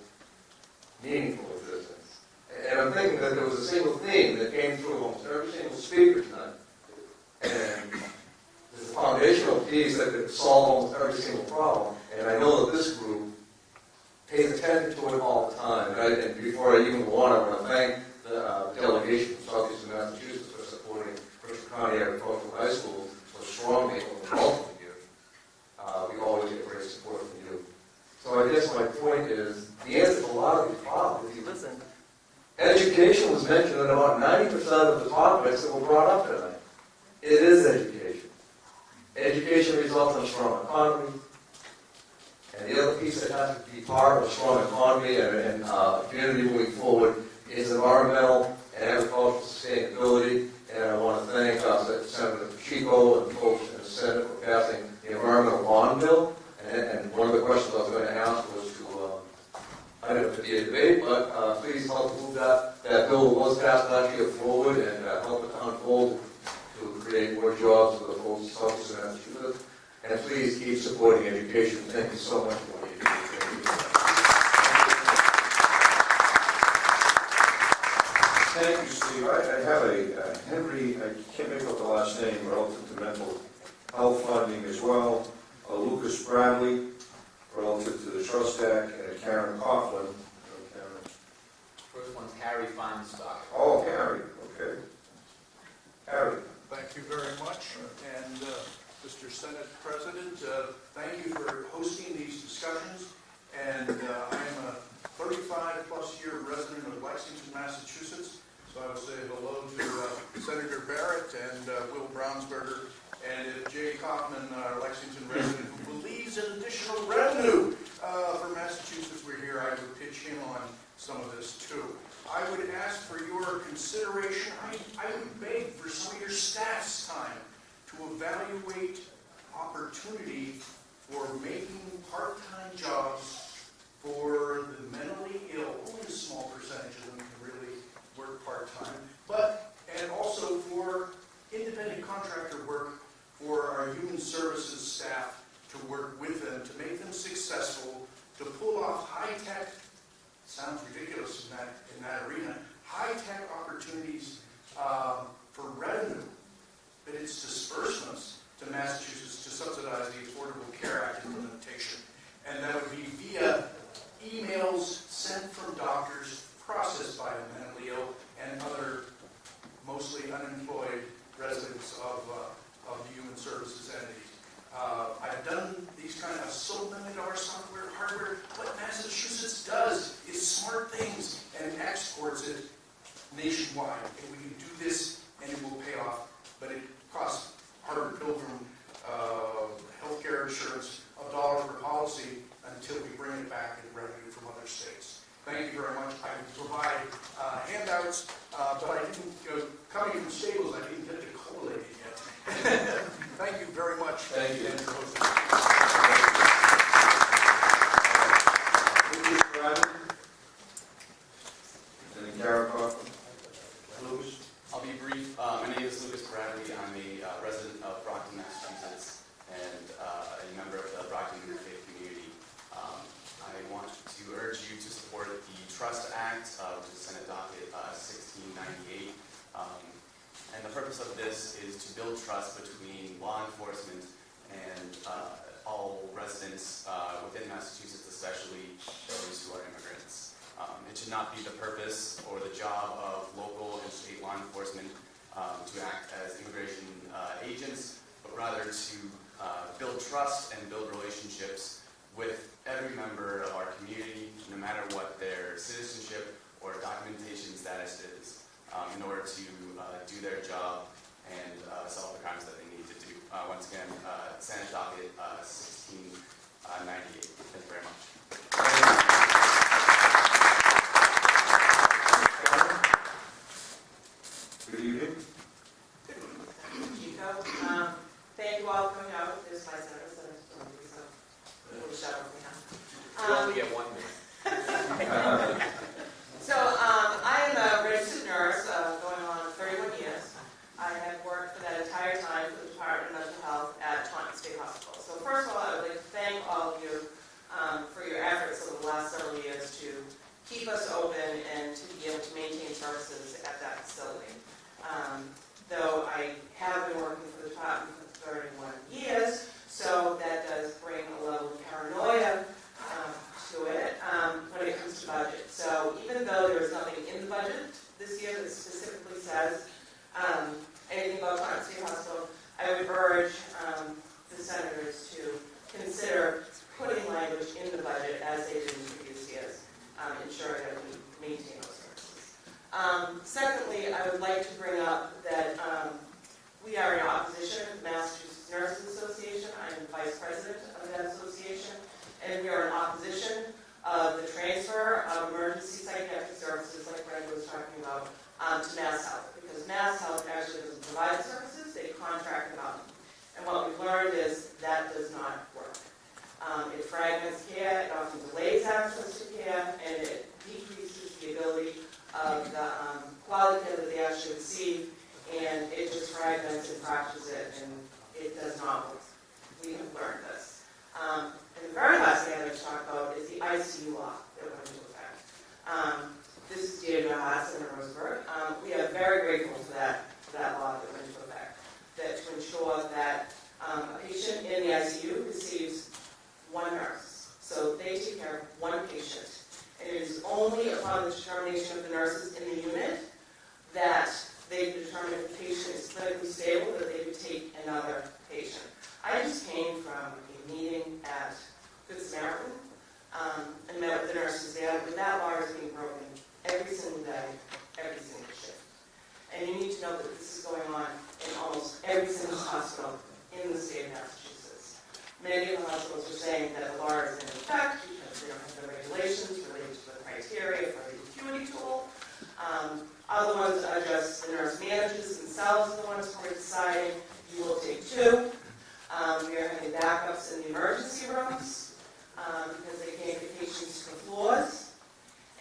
O: existence. And I'm thinking that there was a single theme that came through almost every single speaker tonight. And there's a foundational piece that could solve almost every single problem. And I know that this group pays attention to it all the time. And before I even go on, I want to thank the delegation from Southeastern Massachusetts for supporting Bristol County Agricultural High School so strongly over multiple years. We always get great support from you. So I guess my point is, the answer to a lot of these problems, if you listen, education was mentioned in about 90% of the topics that were brought up tonight. It is education. Education results in a strong economy. And the other piece that has to be part of a strong economy and community moving forward is environmental and agricultural sustainability. And I want to thank Senator Chico and folks in the Senate for passing the environmental bond bill. And one of the questions I was going to ask was to, I don't know if it be a debate, but please help move that bill was passed last year forward and help it unfold to create more jobs for the folks in Southeastern Massachusetts. And please keep supporting education. Thank you so much for what you do.
E: Thank you, Steve. I have a Henry, I can't make out the last name, relative to mental health funding as well. A Lucas Bradley, relative to the Trust Act, and a Karen Coughlin.
I: First one's Harry Feinstock.
E: Oh, Harry, okay. Harry.
R: Thank you very much. And Mr. Senate President, thank you for hosting these discussions. And I am a 35-plus year resident of Lexington, Massachusetts. So I will say hello to Senator Barrett and Will Brownsberger. And if Jay Kaufman, our Lexington resident, who believes in additional revenue for Massachusetts, we're here, I would pitch him on some of this too. I would ask for your consideration. I would beg for some of your staff's time to evaluate opportunity for making part-time jobs for the mentally ill. Only a small percentage of them can really work part-time, and also for independent contractor work for our human services staff to work with them, to make them successful, to pull off high-tech, sounds ridiculous, choice in that arena. High-tech opportunities for revenue, but it's disbursements to Massachusetts to subsidize the Affordable Care Act implementation. And that would be via emails sent from doctors, processed by the mentally ill and other mostly unemployed residents of the human services entities. I've done these kind of $1 million software, hardware. What Massachusetts does is smart things and exports it nationwide. And we can do this and it will pay off, but it costs Harvard Pilgrim healthcare insurance $1 per policy until we bring it back in revenue from other states. Thank you very much. I will provide handouts, but I didn't, coming from Staples, I didn't get to collate it yet. Thank you very much.
O: Thank you.
E: And Garrett Coughlin.
I: Lucas. I'll be brief. My name is Lucas Bradley. I'm a resident of Brockton, Massachusetts, and a member of the Brockton Interfaith community. I want to urge you to support the Trust Act, which is Senate Docket 1698. And the purpose of this is to build trust between law enforcement and all residents within Massachusetts, especially those who are immigrants. It should not be the purpose or the job of local and state law enforcement to act as immigration agents, but rather to build trust and build relationships with every member of our community, no matter what their citizenship or documentation status is, in order to do their job and solve the crimes that they need to do. Once again, Senate Docket 1698. Thank you very much.
E: Good evening.
B: Chico, thank you all for coming out. This is my center, so a little shout out for him.
L: You only get 1 minute.
B: So I am a registered nurse going on 31 years. I have worked for that entire time for the Department of Mental Health at Taunton State Hospital. So first of all, I would like to thank all of you for your efforts over the last several years to keep us open and to be able to maintain services at that facility. Though I have been working for the department for 31 years, so that does bring a level of paranoia to it when it comes to budget. So even though there is nothing in the budget this year that specifically says anything about Taunton State Hospital, I would urge the senators to consider putting language in the budget as they did in previous years, ensuring that we maintain those services. Secondly, I would like to bring up that we are in opposition to the Massachusetts Nurses Association. I am the vice president of that association, and we are in opposition of the transfer of emergency psychiatric services, like Brenda was talking about, to Mass Health, because Mass Health actually doesn't provide the services, they contract about them. And what we've learned is that does not work. It fragments care, it often delays access to care, and it decreases the ability of the quality care that they actually receive, and it just fragments and fractures it, and it does not work. We have learned this. And the very last thing I'd like to talk about is the ICU law that went into effect. This is dear to us in Roseburg. We are very grateful for that law that went into effect, that to ensure that a patient in the ICU receives one nurse. So they take care of one patient. And it is only upon the determination of the nurses in the unit that they determine if the patient is clinically stable, that they would take another patient. I just came from a meeting at Good Samaritan and met with the nurses there, but that law is being broken every single day, every single shift. And you need to know that this is going on in almost every single hospital in the state of Massachusetts. Many of the hospitals are saying that the law is in effect because they don't have the regulations related to the criteria for the acuity tool. Other ones are just the nurse managers themselves are the ones who are deciding you will take two. We are having backups in the emergency rooms because they can't get patients to the floors.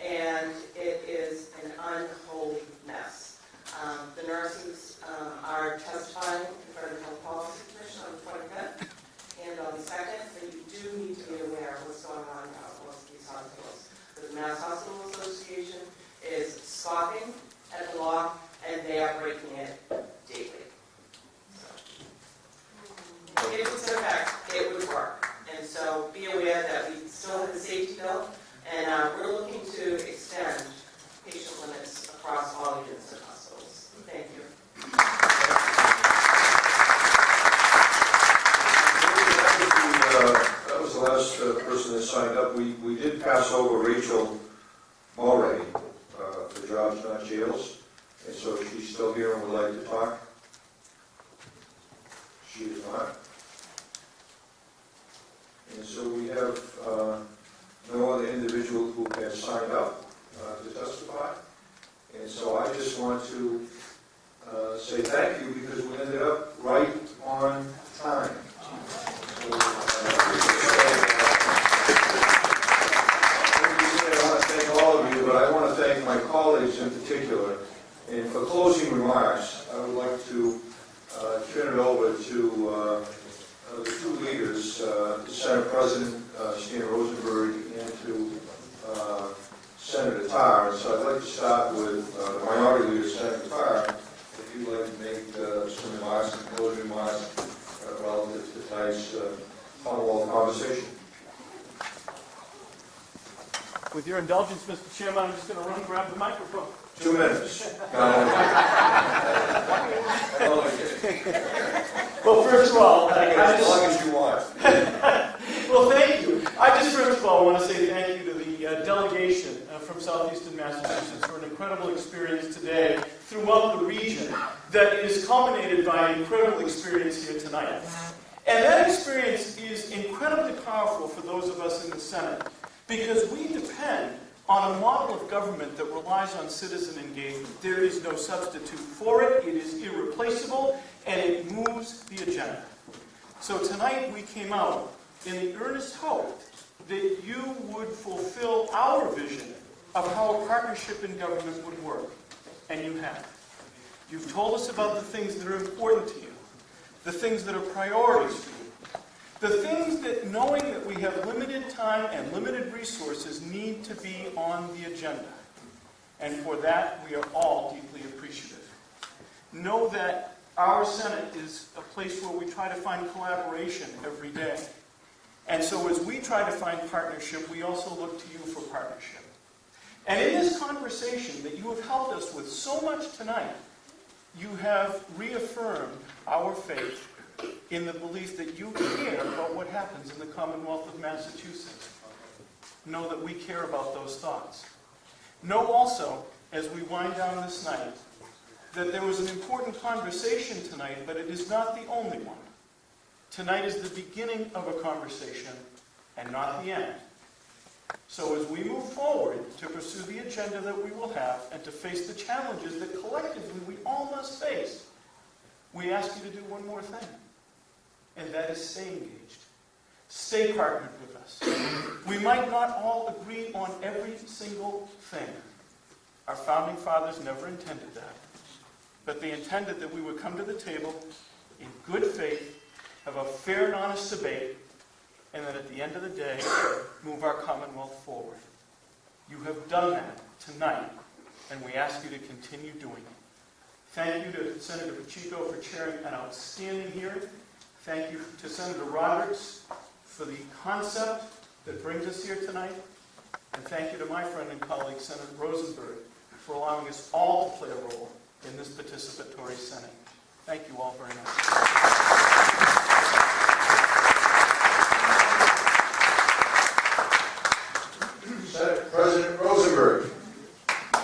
B: And it is an unholy mess. The nurses are testifying in front of the Health Policy Commission on the 25th and on the 2nd, but you do need to be aware of what's going on in most of these hospitals. The Mass Hospital Association scoffing at the law, and they are breaking it daily. So, if it's in effect, it would work. And so be aware that we still have the safety bill, and we're looking to extend patient limits across all units of hospitals. Thank you.
E: That was the last person that signed up. We did pass over Rachel Mulray for Jobs Not Jails, and so she's still here and would like to talk. She is not. And so we have no other individual who has signed up to testify. And so I just want to say thank you because we ended up right on time. So, I want to thank all of you, but I want to thank my colleagues in particular. And for closing remarks, I would like to turn it over to the two leaders, the Senate President, Stan Rosenberg, and to Senator Tarr. So I'd like to start with the Minority Leader, Senator Tarr, if you'd like to make some remarks and closing remarks relative to tonight's Commonwealth conversation.
C: With your indulgence, Mr. Chairman, I'm just going to run and grab the microphone.
E: 2 minutes.
C: Well, first of all,
E: as long as you want.
C: Well, thank you. I just first of all want to say thank you to the delegation from Southeastern Massachusetts for an incredible experience today throughout the region that is culminated by an incredible experience here tonight. And that experience is incredibly powerful for those of us in the Senate because we depend on a model of government that relies on citizen engagement. There is no substitute for it. It is irreplaceable, and it moves the agenda. So tonight we came out in the earnest hope that you would fulfill our vision of how a partnership in government would work. And you have. You've told us about the things that are important to you, the things that are priorities for you, the things that, knowing that we have limited time and limited resources, need to be on the agenda. And for that, we are all deeply appreciative. Know that our Senate is a place where we try to find collaboration every day. And so as we try to find partnership, we also look to you for partnership. And in this conversation that you have helped us with so much tonight, you have reaffirmed our faith in the belief that you care about what happens in the Commonwealth of Massachusetts. Know that we care about those thoughts. Know also, as we wind down this night, that there was an important conversation tonight, but it is not the only one. Tonight is the beginning of a conversation and not the end. So as we move forward to pursue the agenda that we will have and to face the challenges that collectively we all must face, we ask you to do one more thing, and that is stay engaged. Stay partnered with us. We might not all agree on every single thing. Our founding fathers never intended that. But they intended that we would come to the table in good faith, have a fair and honest debate, and then at the end of the day, move our Commonwealth forward. You have done that tonight, and we ask you to continue doing it. Thank you to Senator Pacheco for chairing an outstanding hearing. Thank you to Senator Roberts for the concept that brings us here tonight. And thank you to my friend and colleague, Senator Rosenberg, for allowing us all to play a role in this participatory Senate. Thank you all very much.
E: Senate President Rosenberg.
X: I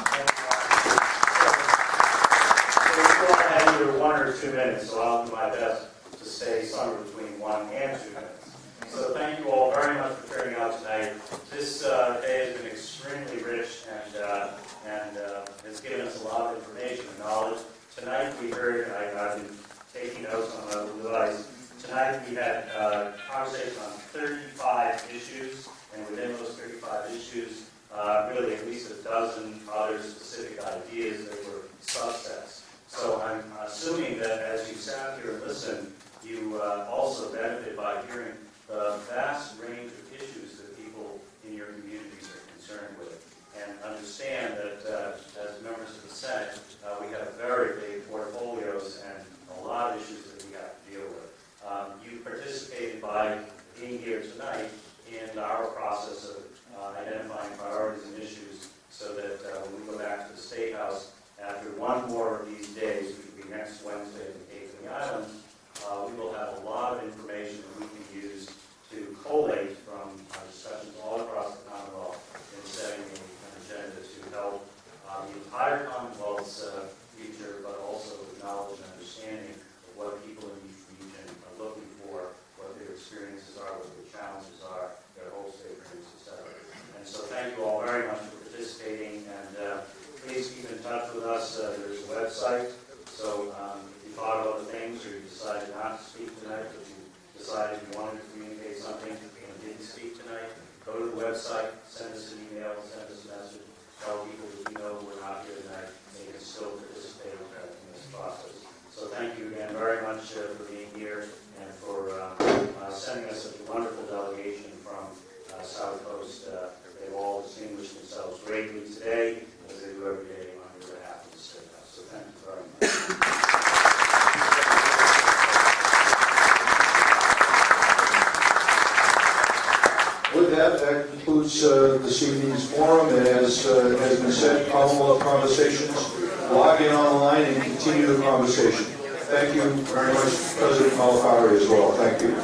X: have either 1 or 2 minutes, so I'll do my best to stay somewhere between 1 and 2 minutes. So thank you all very much for turning out tonight. This day has been extremely rich and has given us a lot of information and knowledge. Tonight we heard, I've been taking notes on my little device. Tonight we had conversation on 35 issues, and within those 35 issues, really at least a dozen other specific ideas that were subsets. So I'm assuming that as you sat here and listened, you also benefited by hearing the vast range of issues that people in your communities are concerned with, and understand that as members
D: go back to the State House after one more of these days, which will be next Wednesday at the Cape and the Islands. We will have a lot of information that we can use to collate from discussions all across the Commonwealth in setting an agenda to help the entire Commonwealth's future, but also with knowledge and understanding of what people in each region are looking for, what their experiences are, what their challenges are, their hopes, their dreams, etc. And so thank you all very much for participating, and please keep in touch with us. There's a website, so if you thought of other things or you decided not to speak tonight, but you decided you wanted to communicate something and didn't speak tonight, go to the website, send us an email, send us a message, tell people that we know we're not here tonight, they can still participate in this process. So thank you again very much for being here and for sending us such a wonderful delegation from South Coast. They've all distinguished themselves greatly today, as they do every day on your behalf of the State House. So thank you very much.
E: With that, that concludes this evening's forum, and as has been said, Commonwealth Conversations, log in online and continue the conversation. Thank you very much, President Malafari, as well. Thank you.